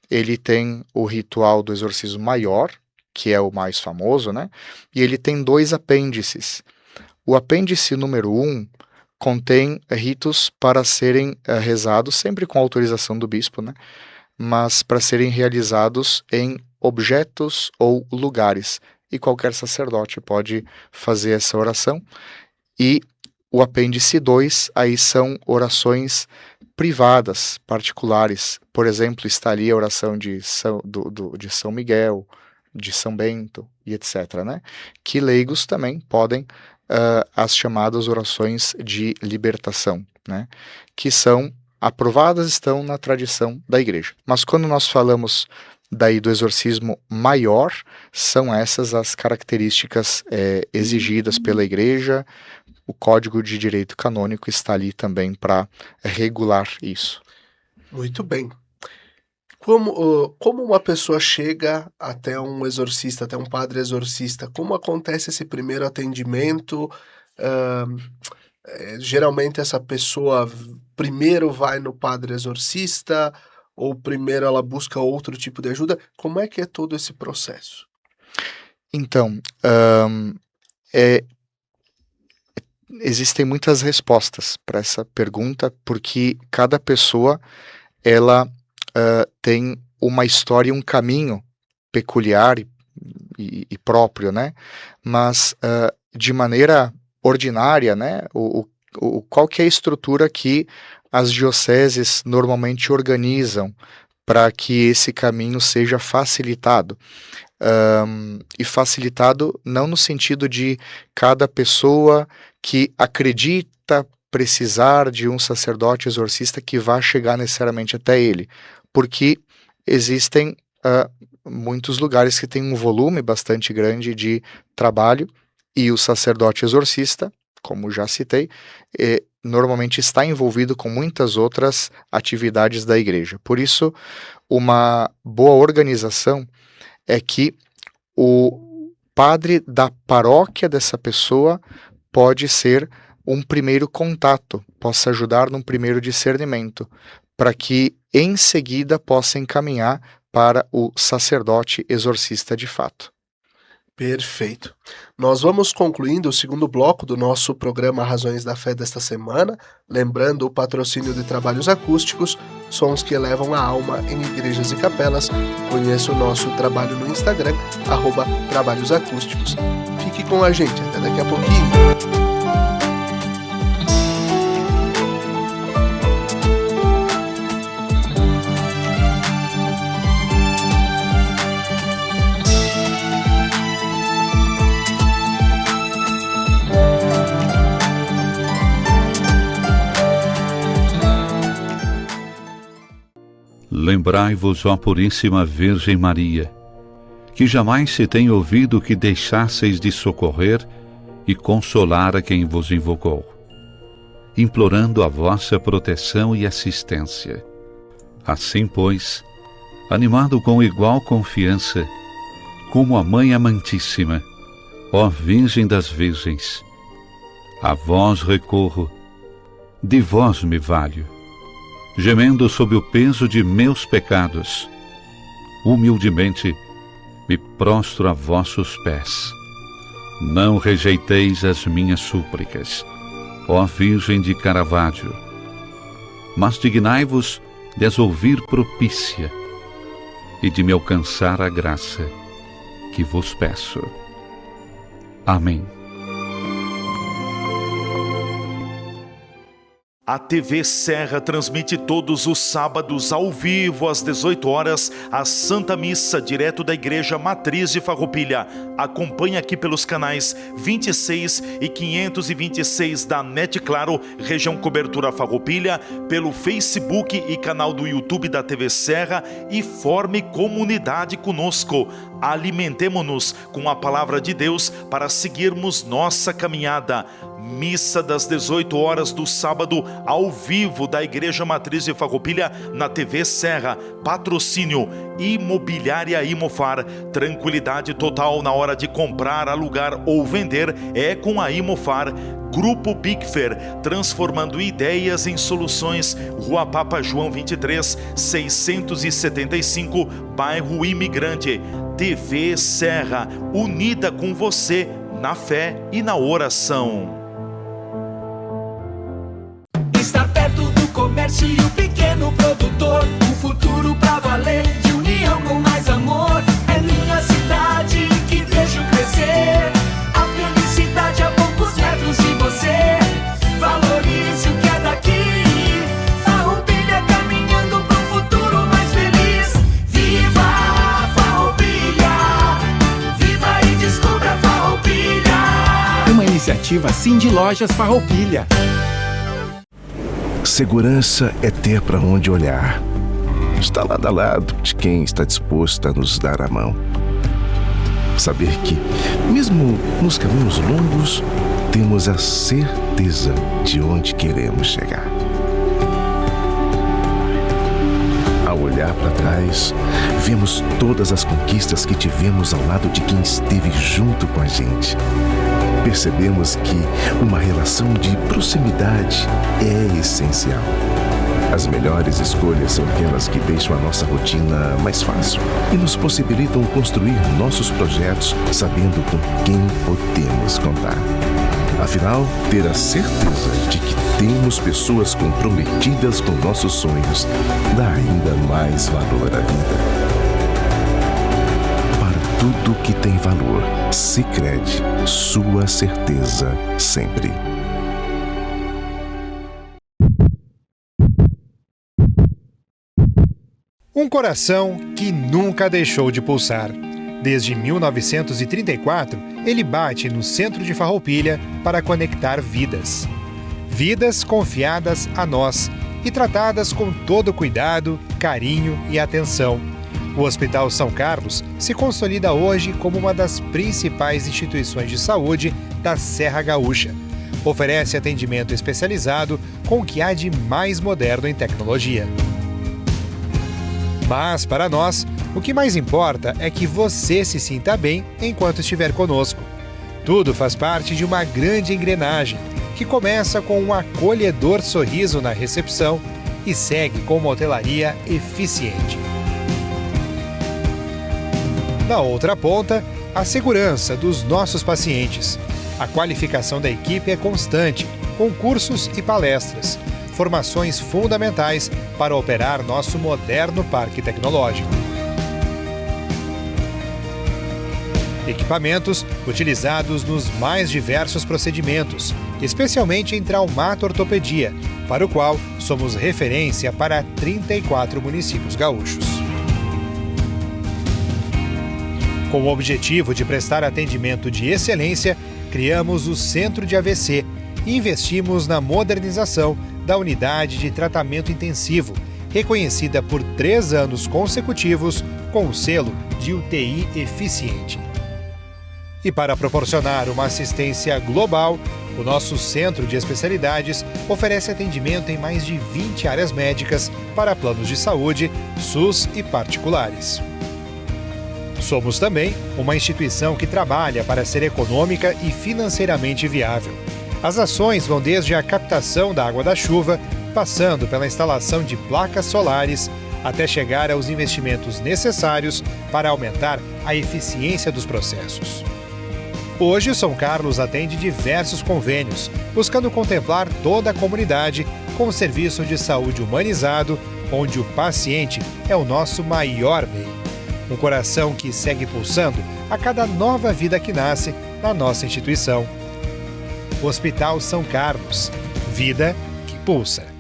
Ele tem o ritual do exorcismo maior, que é o mais famoso, né, e ele tem 2 apêndices. O apêndice número 1 contém ritos para serem rezados, sempre com autorização do bispo, né, mas para serem realizados em objetos ou lugares, e qualquer sacerdote pode fazer essa oração. E o apêndice 2, aí são orações privadas, particulares. Por exemplo, está ali a oração de São Miguel, de São Bento e etc., né? Que leigos também podem as chamadas orações de libertação, né? Que são aprovadas, estão na tradição da igreja. Mas quando nós falamos daí do exorcismo maior, são essas as características exigidas pela igreja. O Código de Direito Canônico está ali também para regular isso. Muito bem. Como uma pessoa chega até um exorcista, até um padre exorcista? Como acontece esse primeiro atendimento? Geralmente essa pessoa primeiro vai no padre exorcista, ou primeiro ela busca outro tipo de ajuda? Como é que é todo esse processo? Então, existem muitas respostas para essa pergunta, porque cada pessoa ela tem uma história e um caminho peculiar e próprio, né? Mas de maneira ordinária, né? Qual que é a estrutura que as dioceses normalmente organizam para que esse caminho seja facilitado? E facilitado não no sentido de cada pessoa que acredita precisar de um sacerdote exorcista que vá chegar necessariamente até ele, porque existem muitos lugares que têm um volume bastante grande de trabalho, e o sacerdote exorcista, como já citei, normalmente está envolvido com muitas outras atividades da igreja. Por isso, uma boa organização é que o padre da paróquia dessa pessoa pode ser um primeiro contato, possa ajudar num primeiro discernimento, para que em seguida possa encaminhar para o sacerdote exorcista de fato. Perfeito. Nós vamos concluindo o segundo bloco do nosso programa Razões da Fé desta semana, lembrando o patrocínio de trabalhos acústicos, sons que elevam a alma em igrejas e capelas. Conheça o nosso trabalho no Instagram, @trabalhosacústicos. Fique com a gente, até daqui a pouquinho. Lembrai-vos, ó Puríssima Virgem Maria, que jamais se tem ouvido que deixasseis de socorrer e consolar a quem vos invocou, implorando a vossa proteção e assistência. Assim, pois, animado com igual confiança, como a Mãe Amantíssima, ó Virgem das Virgens, a vós recorro, de vós me valho, gemendo sob o peso de meus pecados, humildemente me prostro a vossos pés. Não rejeiteis as minhas súplicas, ó Virgem de Caravaggio, mas dignai-vos de as ouvir propícia e de me alcançar a graça que vos peço. Amém. A TV Serra transmite todos os sábados ao vivo às 18 horas a Santa Missa direto da Igreja Matriz de Farroupilha. Acompanhe aqui pelos canais 26 e 526 da NET Claro, região cobertura Farroupilha, pelo Facebook e canal do YouTube da TV Serra e forme comunidade conosco. Alimentemo-nos com a palavra de Deus para seguirmos nossa caminhada. Missa das 18 horas do sábado ao vivo da Igreja Matriz de Farroupilha na TV Serra. Patrocínio Imobiliária Imofar. Tranquilidade total na hora de comprar, alugar ou vender é com a Imofar. Grupo Bigfer, transformando ideias em soluções. Rua Papa João 23, 675, bairro Imigrante. TV Serra, unida com você na fé e na oração. Estar perto do comércio e o pequeno produtor, o futuro pra valer, de união com mais amor. É minha cidade que vejo crescer, a felicidade a poucos metros de você. Valorize o que é daqui, Farroupilha caminhando pro futuro mais feliz. Viva Farroupilha, viva e descubra Farroupilha. Uma iniciativa Cindy Lojas Farroupilha. Segurança é ter para onde olhar. Está lado a lado de quem está disposto a nos dar a mão. Saber que, mesmo nos caminhos longos, temos a certeza de onde queremos chegar. Ao olhar para trás, vemos todas as conquistas que tivemos ao lado de quem esteve junto com a gente. Percebemos que uma relação de proximidade é essencial. As melhores escolhas são aquelas que deixam a nossa rotina mais fácil e nos possibilitam construir nossos projetos sabendo com quem podemos contar. Afinal, ter a certeza de que temos pessoas comprometidas com nossos sonhos dá ainda mais valor à vida. Tudo que tem valor, Sicredi, sua certeza sempre. Um coração que nunca deixou de pulsar. Desde 1934, ele bate no centro de Farroupilha para conectar vidas. Vidas confiadas a nós e tratadas com todo cuidado, carinho e atenção. O Hospital São Carlos se consolida hoje como uma das principais instituições de saúde da Serra Gaúcha. Oferece atendimento especializado com o que há de mais moderno em tecnologia. Mas, para nós, o que mais importa é que você se sinta bem enquanto estiver conosco. Tudo faz parte de uma grande engrenagem, que começa com um acolhedor sorriso na recepção e segue com uma hotelaria eficiente. Na outra ponta, a segurança dos nossos pacientes. A qualificação da equipe é constante, com cursos e palestras, formações fundamentais para operar nosso moderno parque tecnológico. Equipamentos utilizados nos mais diversos procedimentos, especialmente em traumato-ortopedia, para o qual somos referência para 34 municípios gaúchos. Com o objetivo de prestar atendimento de excelência, criamos o Centro de AVC e investimos na modernização da unidade de tratamento intensivo, reconhecida por 3 anos consecutivos com o selo de UTI eficiente. E para proporcionar uma assistência global, o nosso Centro de Especialidades oferece atendimento em mais de 20 áreas médicas para planos de saúde, SUS e particulares. Somos também uma instituição que trabalha para ser econômica e financeiramente viável. As ações vão desde a captação da água da chuva, passando pela instalação de placas solares, até chegar aos investimentos necessários para aumentar a eficiência dos processos. Hoje, o São Carlos atende diversos convênios, buscando contemplar toda a comunidade com um serviço de saúde humanizado, onde o paciente é o nosso maior bem. Um coração que segue pulsando a cada nova vida que nasce na nossa instituição. Hospital São Carlos. Vida que pulsa.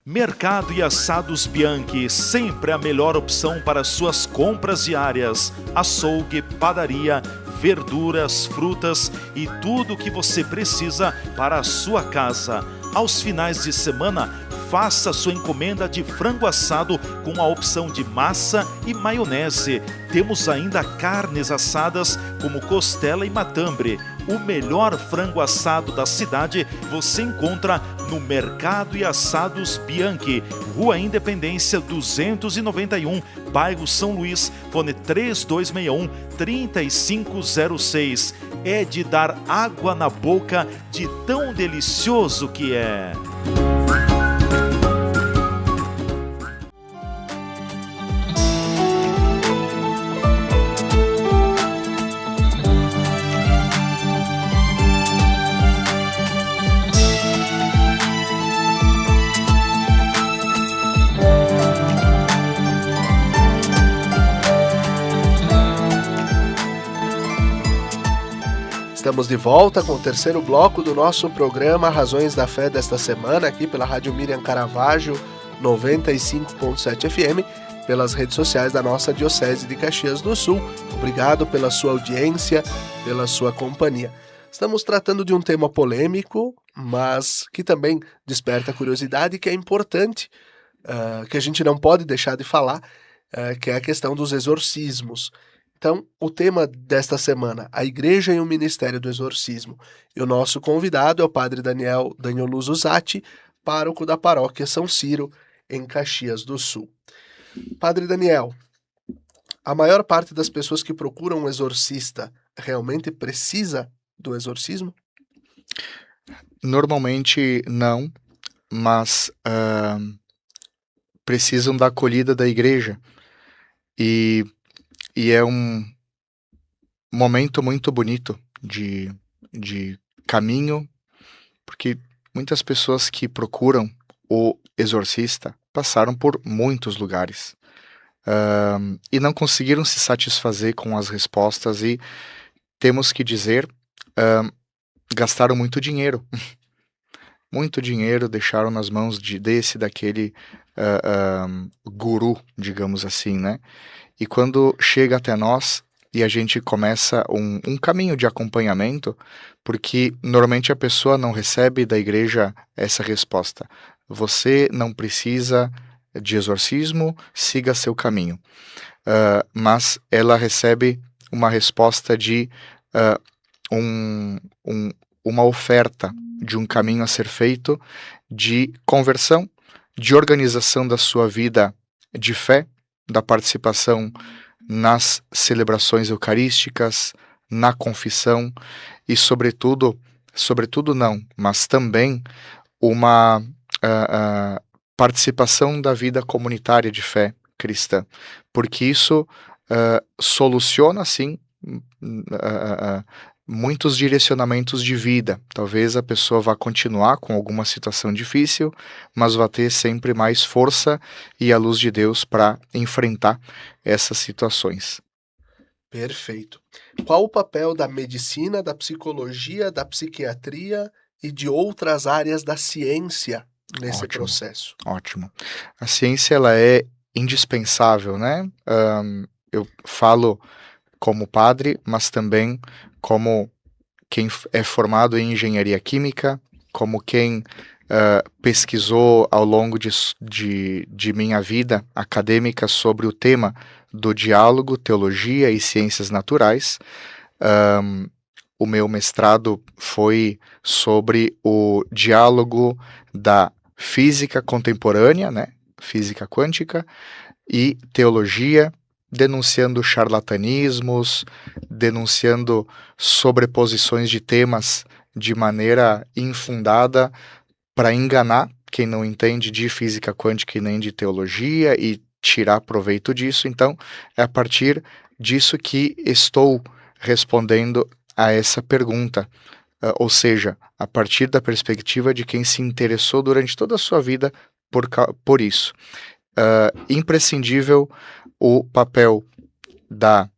Mercado e Assados Bianchi, sempre a melhor opção para suas compras diárias. Açougue, padaria, verduras, frutas e tudo o que você precisa para a sua casa. Aos finais de semana, faça sua encomenda de frango assado com a opção de massa e maionese. Temos ainda carnes assadas como costela e matambre. O melhor frango assado da cidade você encontra no Mercado e Assados Bianchi, Rua Independência 291, bairro São Luís, fone 3261-3506. É de dar água na boca de tão delicioso que é. Estamos de volta com o terceiro bloco do nosso programa Razões da Fé desta semana, aqui pela Rádio Miriam Caravaggio 95.7 FM, pelas redes sociais da nossa Diocese de Caxias do Sul. Obrigado pela sua audiência, pela sua companhia. Estamos tratando de um tema polêmico, mas que também desperta curiosidade e que é importante, que a gente não pode deixar de falar, que é a questão dos exorcismos. Então, o tema desta semana, a Igreja e o Ministério do Exorcismo. E o nosso convidado é o Padre Daniel Luzatti, pároco da Paróquia São Ciro, em Caxias do Sul. Padre Daniel, a maior parte das pessoas que procuram um exorcista realmente precisa do exorcismo? Normalmente não, mas precisam da acolhida da Igreja. E é um momento muito bonito de caminho, porque muitas pessoas que procuram o exorcista passaram por muitos lugares e não conseguiram se satisfazer com as respostas e, temos que dizer, gastaram muito dinheiro. Muito dinheiro deixaram nas mãos daquele guru, digamos assim, né? E quando chega até nós e a gente começa um caminho de acompanhamento, porque normalmente a pessoa não recebe da igreja essa resposta. Você não precisa de exorcismo, siga seu caminho. Mas ela recebe uma resposta de uma oferta de um caminho a ser feito, de conversão, de organização da sua vida de fé, da participação nas celebrações eucarísticas, na confissão e sobretudo não, mas também uma participação da vida comunitária de fé cristã, porque isso soluciona, sim, muitos direcionamentos de vida. Talvez a pessoa vá continuar com alguma situação difícil, mas vai ter sempre mais força e a luz de Deus para enfrentar essas situações. Perfeito. Qual o papel da medicina, da psicologia, da psiquiatria e de outras áreas da ciência nesse processo? Ótimo. A ciência, ela é indispensável, né? Eu falo como padre, mas também como quem é formado em engenharia química, como quem pesquisou ao longo de minha vida acadêmica sobre o tema do diálogo, teologia e ciências naturais. O meu mestrado foi sobre o diálogo da física contemporânea, né, física quântica, e teologia, denunciando charlatanismos, denunciando sobreposições de temas de maneira infundada para enganar quem não entende de física quântica e nem de teologia e tirar proveito disso. Então, é a partir disso que estou respondendo a essa pergunta, ou seja, a partir da perspectiva de quem se interessou durante toda a sua vida por isso. Imprescindível o papel da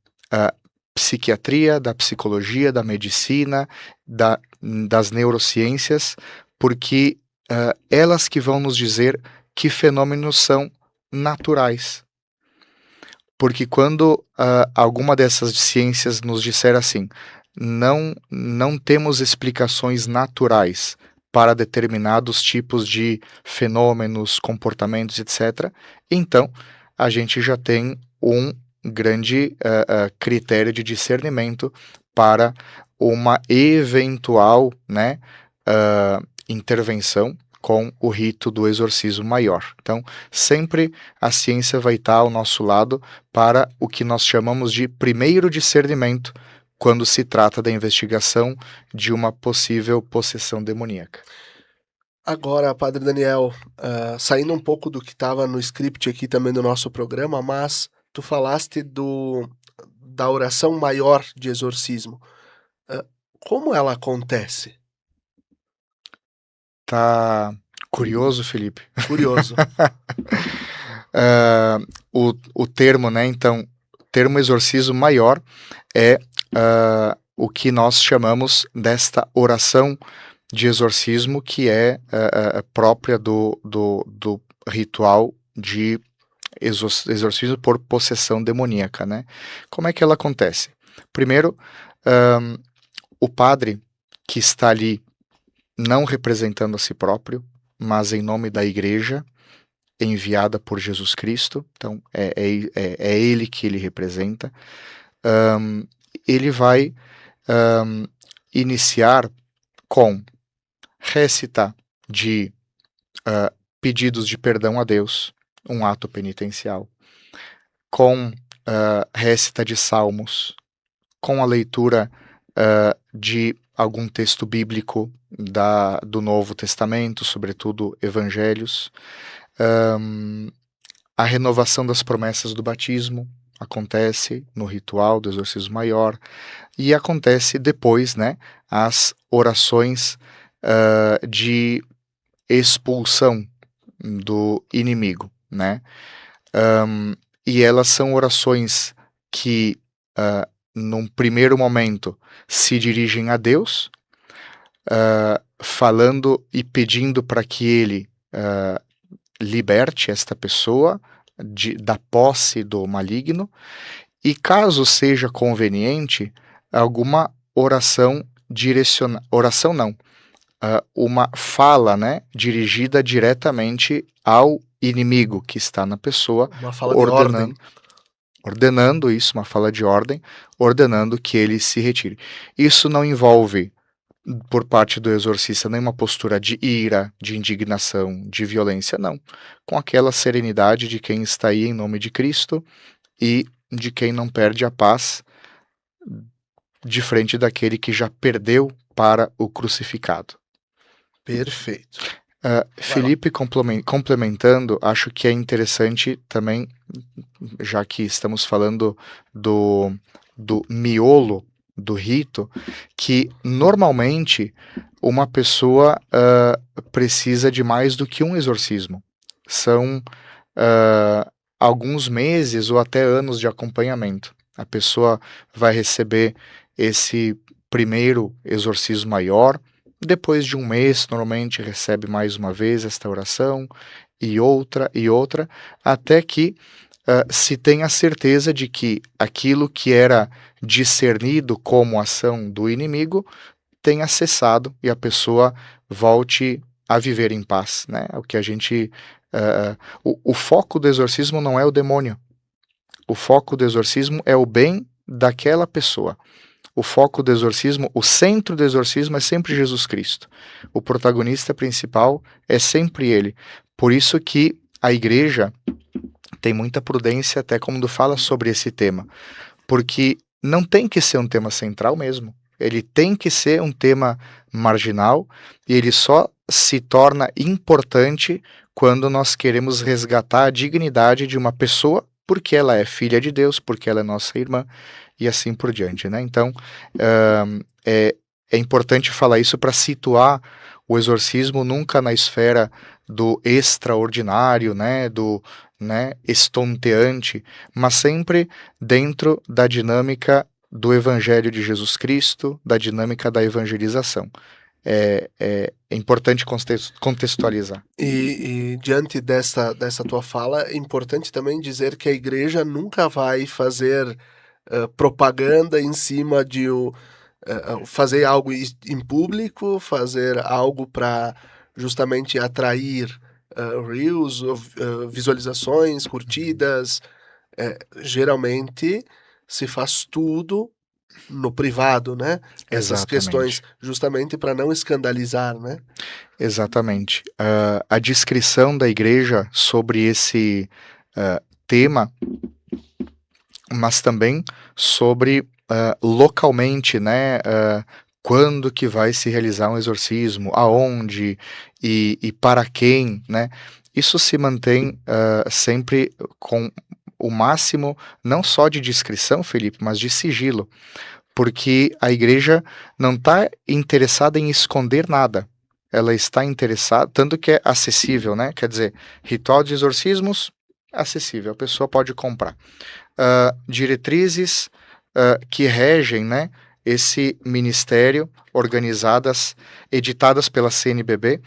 psiquiatria, da psicologia, da medicina, das neurociências, porque elas que vão nos dizer que fenômenos são naturais. Porque quando alguma dessas ciências nos disser assim, não temos explicações naturais para determinados tipos de fenômenos, comportamentos, etc., então a gente já tem um grande critério de discernimento para uma eventual, né, intervenção com o rito do exorcismo maior. Então, sempre a ciência vai estar ao nosso lado para o que nós chamamos de primeiro discernimento, quando se trata da investigação de uma possível possessão demoníaca. Agora, Padre Daniel, saindo um pouco do que estava no script aqui também do nosso programa, mas tu falaste da oração maior de exorcismo. Como ela acontece? Tá curioso, Felipe? Curioso. O termo, né, então, o termo exorcismo maior é o que nós chamamos desta oração de exorcismo, que é própria do ritual de exorcismo por possessão demoníaca, né? Como é que ela acontece? Primeiro, o padre que está ali não representando a si próprio, mas em nome da igreja enviada por Jesus Cristo, então é ele que ele representa, ele vai iniciar com récita de pedidos de perdão a Deus, um ato penitencial, com récita de salmos, com a leitura de algum texto bíblico do Novo Testamento, sobretudo evangelhos, a renovação das promessas do batismo acontece no ritual do exorcismo maior, e acontece depois, né, as orações de expulsão do inimigo, né? E elas são orações que num primeiro momento se dirigem a Deus, falando e pedindo para que ele liberte esta pessoa da posse do maligno, e caso seja conveniente, alguma oração uma fala, né, dirigida diretamente ao inimigo que está na pessoa, uma fala de ordem. Ordenando isso, uma fala de ordem, ordenando que ele se retire. Isso não envolve, por parte do exorcista, nenhuma postura de ira, de indignação, de violência, não. Com aquela serenidade de quem está aí em nome de Cristo e de quem não perde a paz de frente daquele que já perdeu para o crucificado. Perfeito. Felipe, complementando, acho que é interessante também, já que estamos falando do miolo do rito, que normalmente uma pessoa precisa de mais do que um exorcismo. São alguns meses ou até anos de acompanhamento. A pessoa vai receber esse primeiro exorcismo maior, depois de um mês, normalmente recebe mais uma vez esta oração, e outra, até que se tenha certeza de que aquilo que era discernido como ação do inimigo tenha cessado e a pessoa volte a viver em paz, né? O que a gente, o foco do exorcismo não é o demônio. O foco do exorcismo é o bem daquela pessoa. O foco do exorcismo, o centro do exorcismo é sempre Jesus Cristo. O protagonista principal é sempre ele. Por isso que a igreja tem muita prudência até quando fala sobre esse tema. Porque não tem que ser um tema central mesmo. Ele tem que ser um tema marginal e ele só se torna importante quando nós queremos resgatar a dignidade de uma pessoa porque ela é filha de Deus, porque ela é nossa irmã e assim por diante, né? Então, é importante falar isso para situar o exorcismo nunca na esfera do extraordinário, né, do estonteante, mas sempre dentro da dinâmica do Evangelho de Jesus Cristo, da dinâmica da evangelização. É importante contextualizar. E diante dessa tua fala, é importante também dizer que a igreja nunca vai fazer propaganda em cima de fazer algo em público, fazer algo para justamente atrair reels, visualizações, curtidas. Geralmente se faz tudo no privado, né? Essas Exatamente. questões justamente para não escandalizar, né? Exatamente. A descrição da igreja sobre esse tema, mas também sobre localmente, né? Quando que vai se realizar um exorcismo, aonde e para quem, né? Isso se mantém sempre com o máximo, não só de descrição, Felipe, mas de sigilo, porque a igreja não está interessada em esconder nada, ela está interessada, tanto que é acessível, né? Quer dizer, ritual de exorcismos, acessível, a pessoa pode comprar. Diretrizes que regem, né, esse ministério, editadas pela CNBB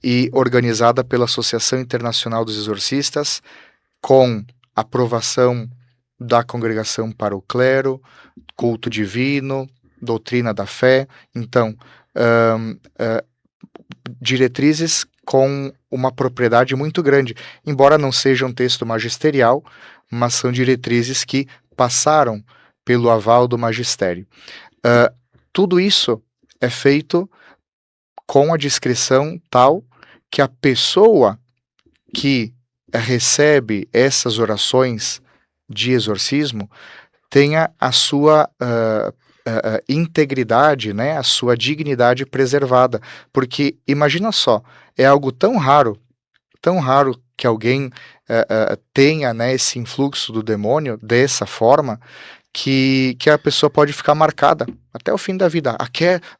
e organizada pela Associação Internacional dos Exorcistas, com aprovação da Congregação para o Clero, culto divino, doutrina da fé. Então, diretrizes com uma propriedade muito grande, embora não seja um texto magisterial, mas são diretrizes que passaram pelo aval do magistério. Tudo isso é feito com a discrição tal que a pessoa que recebe essas orações de exorcismo tenha a sua integridade, né, a sua dignidade preservada, porque imagina só, é algo tão raro que alguém tenha, né, esse influxo do demônio dessa forma, que a pessoa pode ficar marcada até o fim da vida.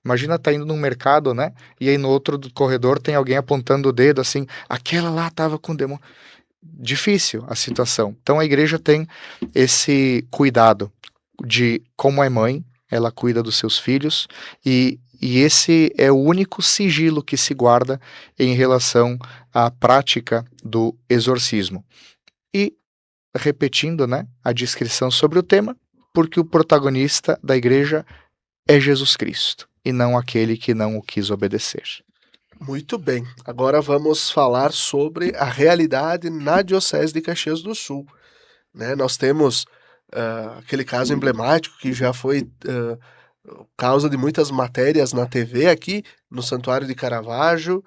Imagina tá indo num mercado, né, e aí no outro corredor tem alguém apontando o dedo assim, aquela lá tava com demônio. Difícil a situação. Então a igreja tem esse cuidado de, como é mãe, ela cuida dos seus filhos, e esse é o único sigilo que se guarda em relação à prática do exorcismo. E, repetindo, né, a descrição sobre o tema, porque o protagonista da igreja é Jesus Cristo, e não aquele que não o quis obedecer. Muito bem, agora vamos falar sobre a realidade na Diocese de Caxias do Sul. Né? Nós temos aquele caso emblemático que já foi causa de muitas matérias na TV aqui no Santuário de Caravaggio,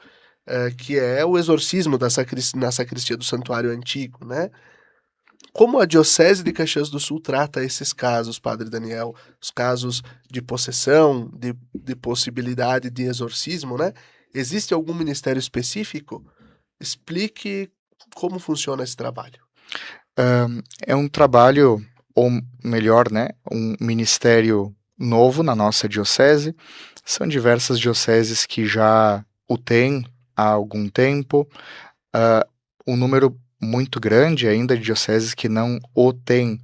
que é o exorcismo na sacristia do Santuário Antigo. Né? Como a Diocese de Caxias do Sul trata esses casos, Padre Daniel? Os casos de possessão, de possibilidade de exorcismo, né? Existe algum ministério específico? Explique como funciona esse trabalho. É um trabalho, ou melhor, né, um ministério novo na nossa diocese. São diversas dioceses que já o têm há algum tempo. Um número muito grande ainda de dioceses que não o têm.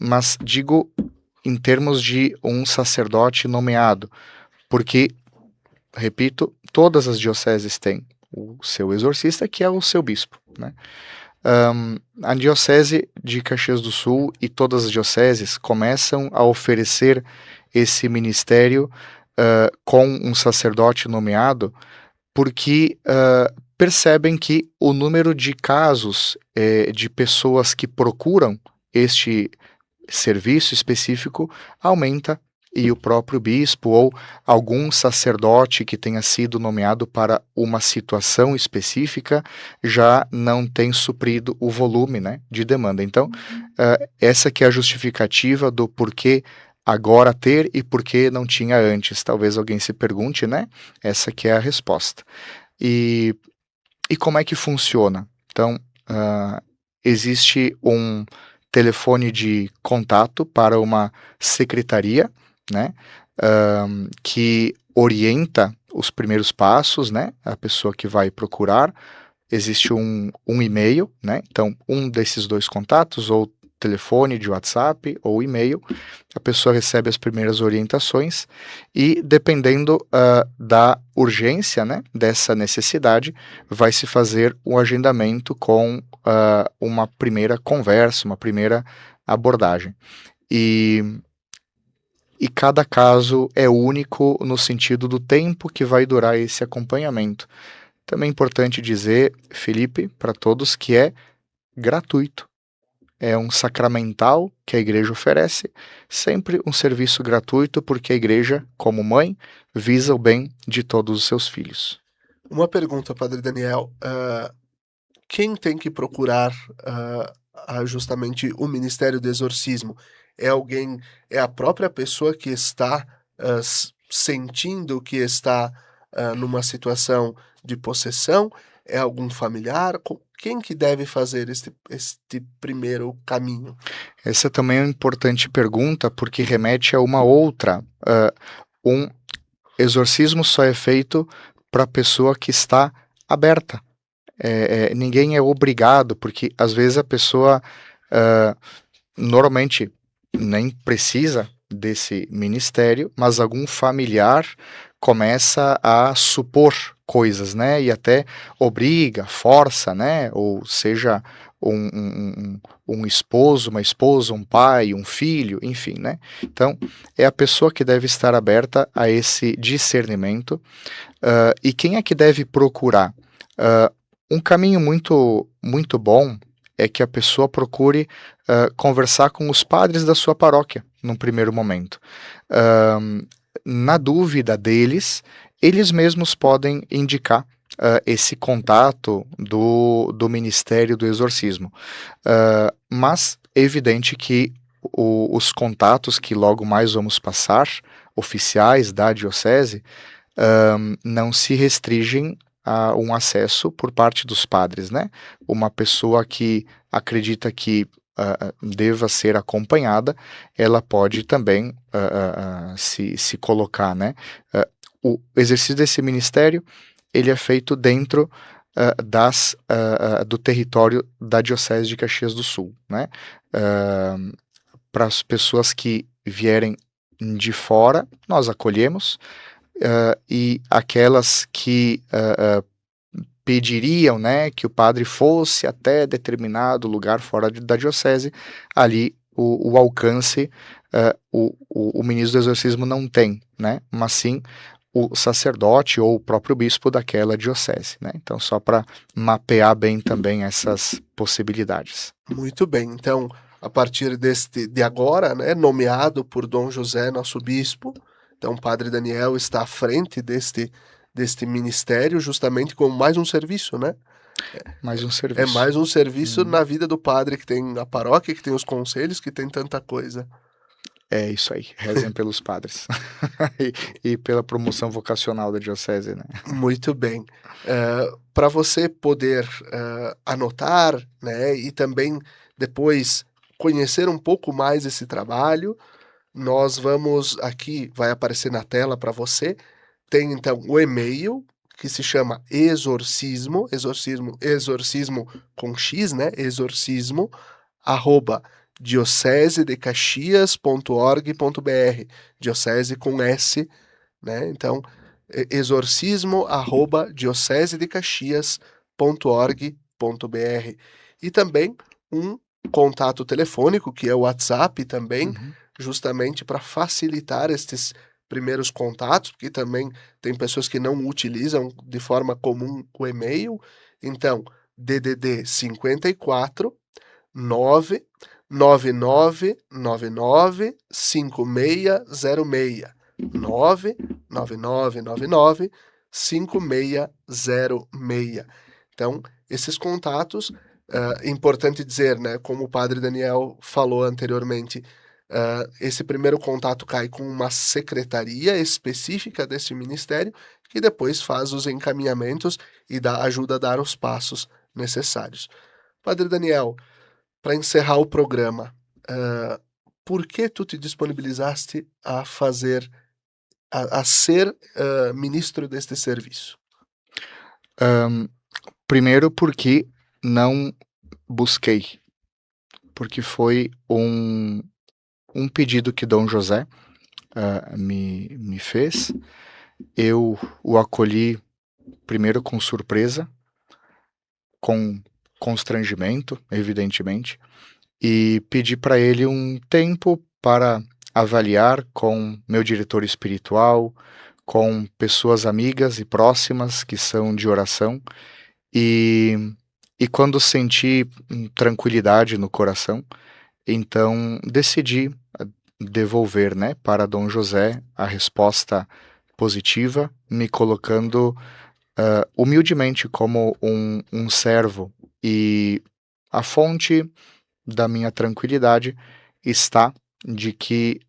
Mas digo em termos de um sacerdote nomeado, porque, repito, todas as dioceses têm o seu exorcista, que é o seu bispo, né? A Diocese de Caxias do Sul e todas as dioceses começam a oferecer esse ministério com um sacerdote nomeado porque percebem que o número de casos de pessoas que procuram este serviço específico aumenta, e o próprio bispo ou algum sacerdote que tenha sido nomeado para uma situação específica já não tem suprido o volume, né, de demanda. Então, essa que é a justificativa do porquê agora ter e porquê não tinha antes. Talvez alguém se pergunte, né? Essa que é a resposta. E como é que funciona? Então, existe um telefone de contato para uma secretaria, né, que orienta os primeiros passos, né, a pessoa que vai procurar. Existe um e-mail, né, então um desses dois contatos, ou telefone de WhatsApp ou e-mail, a pessoa recebe as primeiras orientações e, dependendo da urgência, né, dessa necessidade, vai se fazer um agendamento com uma primeira conversa, uma primeira abordagem. E cada caso é único no sentido do tempo que vai durar esse acompanhamento. Também é importante dizer, Felipe, para todos, que é gratuito. É um sacramental que a igreja oferece, sempre um serviço gratuito, porque a igreja, como mãe, visa o bem de todos os seus filhos. Uma pergunta, Padre Daniel. Quem tem que procurar justamente o Ministério do Exorcismo? É a própria pessoa que está sentindo que está numa situação de possessão? É algum familiar? Quem que deve fazer este primeiro caminho? Essa também é uma importante pergunta, porque remete a uma outra. Um exorcismo só é feito para a pessoa que está aberta. Ninguém é obrigado, porque às vezes a pessoa normalmente nem precisa desse ministério, mas algum familiar começa a supor coisas, né, e até obriga, força, né, ou seja, um esposo, uma esposa, um pai, um filho, enfim, né. Então, é a pessoa que deve estar aberta a esse discernimento. E quem é que deve procurar? Um caminho muito, muito bom é que a pessoa procure conversar com os padres da sua paróquia, num primeiro momento. Na dúvida deles, eles mesmos podem indicar esse contato do Ministério do Exorcismo. Mas é evidente que os contatos que logo mais vamos passar, oficiais da diocese, não se restringem a um acesso por parte dos padres, né? Uma pessoa que acredita que deva ser acompanhada, ela pode também se colocar, né? O exercício desse ministério, ele é feito dentro do território da Diocese de Caxias do Sul, né? Para as pessoas que vierem de fora, nós acolhemos, e aquelas que pediriam, né, que o padre fosse até determinado lugar fora da diocese, ali o alcance o ministro do exorcismo não tem, né, mas sim o sacerdote ou o próprio bispo daquela diocese, né? Então, só para mapear bem também essas possibilidades. Muito bem, então, a partir de agora, né, nomeado por Dom José, nosso bispo, então o Padre Daniel está à frente deste ministério, justamente como mais um serviço, né? Mais um serviço. É mais um serviço na vida do padre, que tem a paróquia, que tem os conselhos, que tem tanta coisa. É isso aí, rezem pelos padres e pela promoção vocacional da diocese, né? Muito bem. Para você poder anotar, né, e também depois conhecer um pouco mais esse trabalho, nós vamos aqui, vai aparecer na tela para você, tem então o e-mail, que se chama exorcismo com X, né, exorcismo, @diocesedecaxias.org.br, diocese com S, né, então, exorcismo@diocesedecaxias.org.br, e também um contato telefônico, que é o WhatsApp também, justamente para facilitar estes primeiros contatos, porque também tem pessoas que não utilizam de forma comum o e-mail. Então, DDD 54 99999 5606 99999 5606. Então, esses contatos, importante dizer, né, como o Padre Daniel falou anteriormente, esse primeiro contato cai com uma secretaria específica desse ministério, que depois faz os encaminhamentos e ajuda a dar os passos necessários. Padre Daniel, para encerrar o programa, por que tu te disponibilizaste a ser ministro deste serviço? Primeiro porque não busquei, porque foi um pedido que Dom José me fez. Eu o acolhi primeiro com surpresa, com constrangimento, evidentemente, e pedi para ele um tempo para avaliar com meu diretor espiritual, com pessoas amigas e próximas que são de oração, e quando senti tranquilidade no coração, então decidi devolver, né, para Dom José a resposta positiva, me colocando humildemente como um servo, e a fonte da minha tranquilidade está de que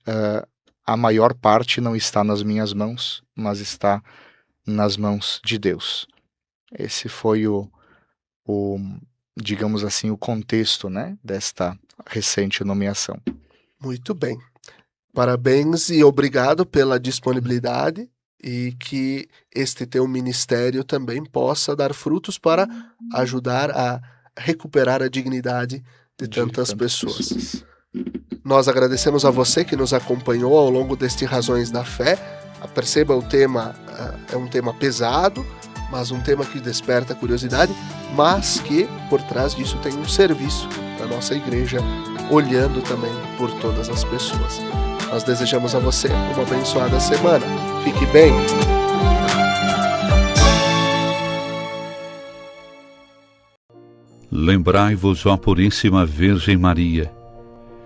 a maior parte não está nas minhas mãos, mas está nas mãos de Deus. Esse foi digamos assim, o contexto, né, desta recente nomeação. Muito bem. Parabéns e obrigado pela disponibilidade, e que este teu ministério também possa dar frutos para ajudar a recuperar a dignidade de tantas pessoas. Nós agradecemos a você que nos acompanhou ao longo deste Razões da Fé. Perceba, o tema é um tema pesado, mas um tema que desperta curiosidade, mas que por trás disso tem um serviço da nossa igreja, olhando também por todas as pessoas. Nós desejamos a você uma abençoada semana. Fique bem! Lembrai-vos, ó Puríssima Virgem Maria,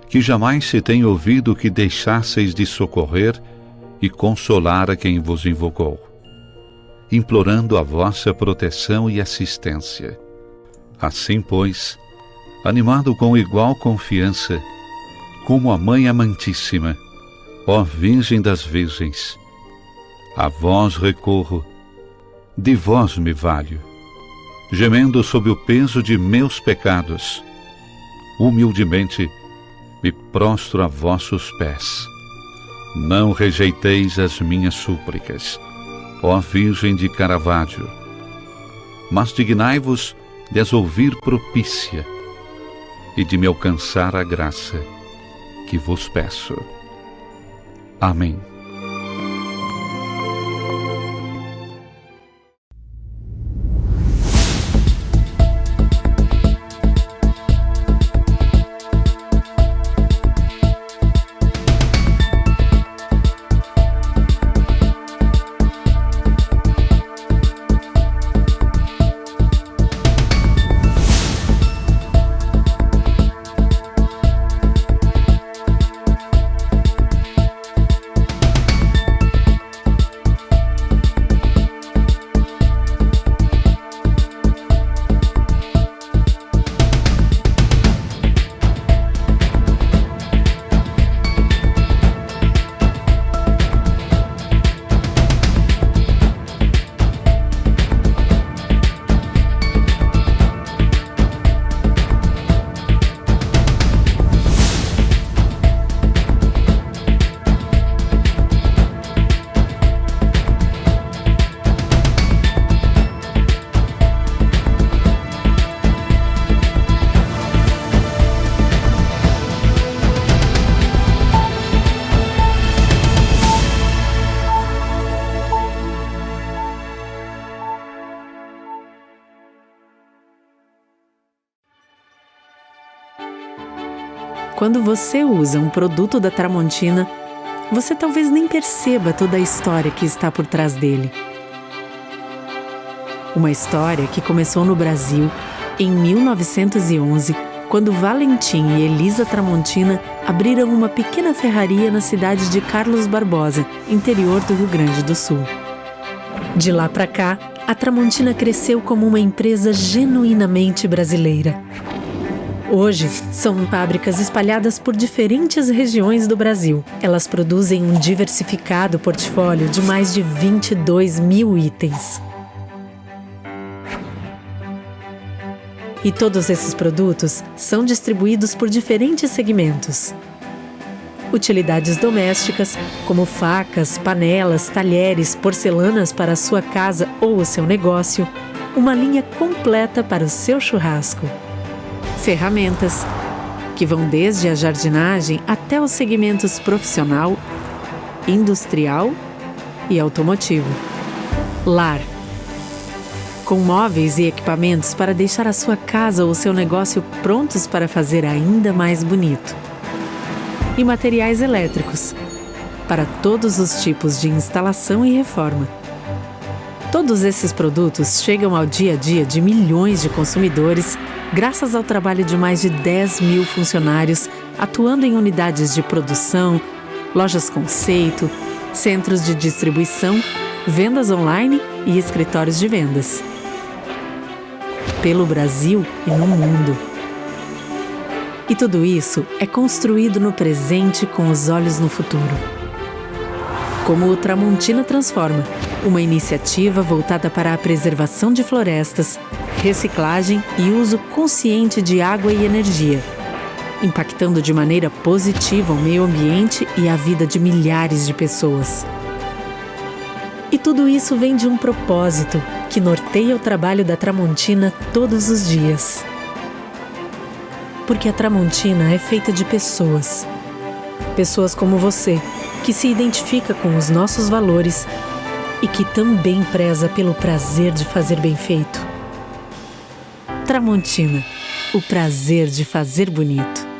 que jamais se tem ouvido que deixasseis de socorrer e consolar a quem vos invocou, implorando a vossa proteção e assistência. Assim, pois, animado com igual confiança, como a Mãe Amantíssima, ó Virgem das Virgens, a vós recorro, de vós me valho, gemendo sob o peso de meus pecados, humildemente me prostro a vossos pés. Não rejeiteis as minhas súplicas, ó Virgem de Caravaggio, mas dignai-vos de as ouvir propícia e de me alcançar a graça que vos peço. Amém. Quando você usa um produto da Tramontina, você talvez nem perceba toda a história que está por trás dele. Uma história que começou no Brasil em 1911, quando Valentim e Elisa Tramontina abriram uma pequena ferraria na cidade de Carlos Barbosa, interior do Rio Grande do Sul. De lá para cá, a Tramontina cresceu como uma empresa genuinamente brasileira. Hoje, são fábricas espalhadas por diferentes regiões do Brasil. Elas produzem um diversificado portfólio de mais de 22 mil itens. E todos esses produtos são distribuídos por diferentes segmentos. Utilidades domésticas, como facas, panelas, talheres, porcelanas para a sua casa ou o seu negócio, uma linha completa para o seu churrasco. Ferramentas, que vão desde a jardinagem até os segmentos profissional, industrial e automotivo. Lar, com móveis e equipamentos para deixar a sua casa ou o seu negócio prontos para fazer ainda mais bonito. E materiais elétricos, para todos os tipos de instalação e reforma. Todos esses produtos chegam ao dia a dia de milhões de consumidores, graças ao trabalho de mais de 10 mil funcionários atuando em unidades de produção, lojas conceito, centros de distribuição, vendas online e escritórios de vendas. Pelo Brasil e no mundo. E tudo isso é construído no presente com os olhos no futuro. Como o Tramontina Transforma, uma iniciativa voltada para a preservação de florestas, reciclagem e uso consciente de água e energia, impactando de maneira positiva o meio ambiente e a vida de milhares de pessoas. E tudo isso vem de um propósito que norteia o trabalho da Tramontina todos os dias. Porque a Tramontina é feita de pessoas. Pessoas como você, que se identifica com os nossos valores e que também preza pelo prazer de fazer bem feito. Tramontina, o prazer de fazer bonito.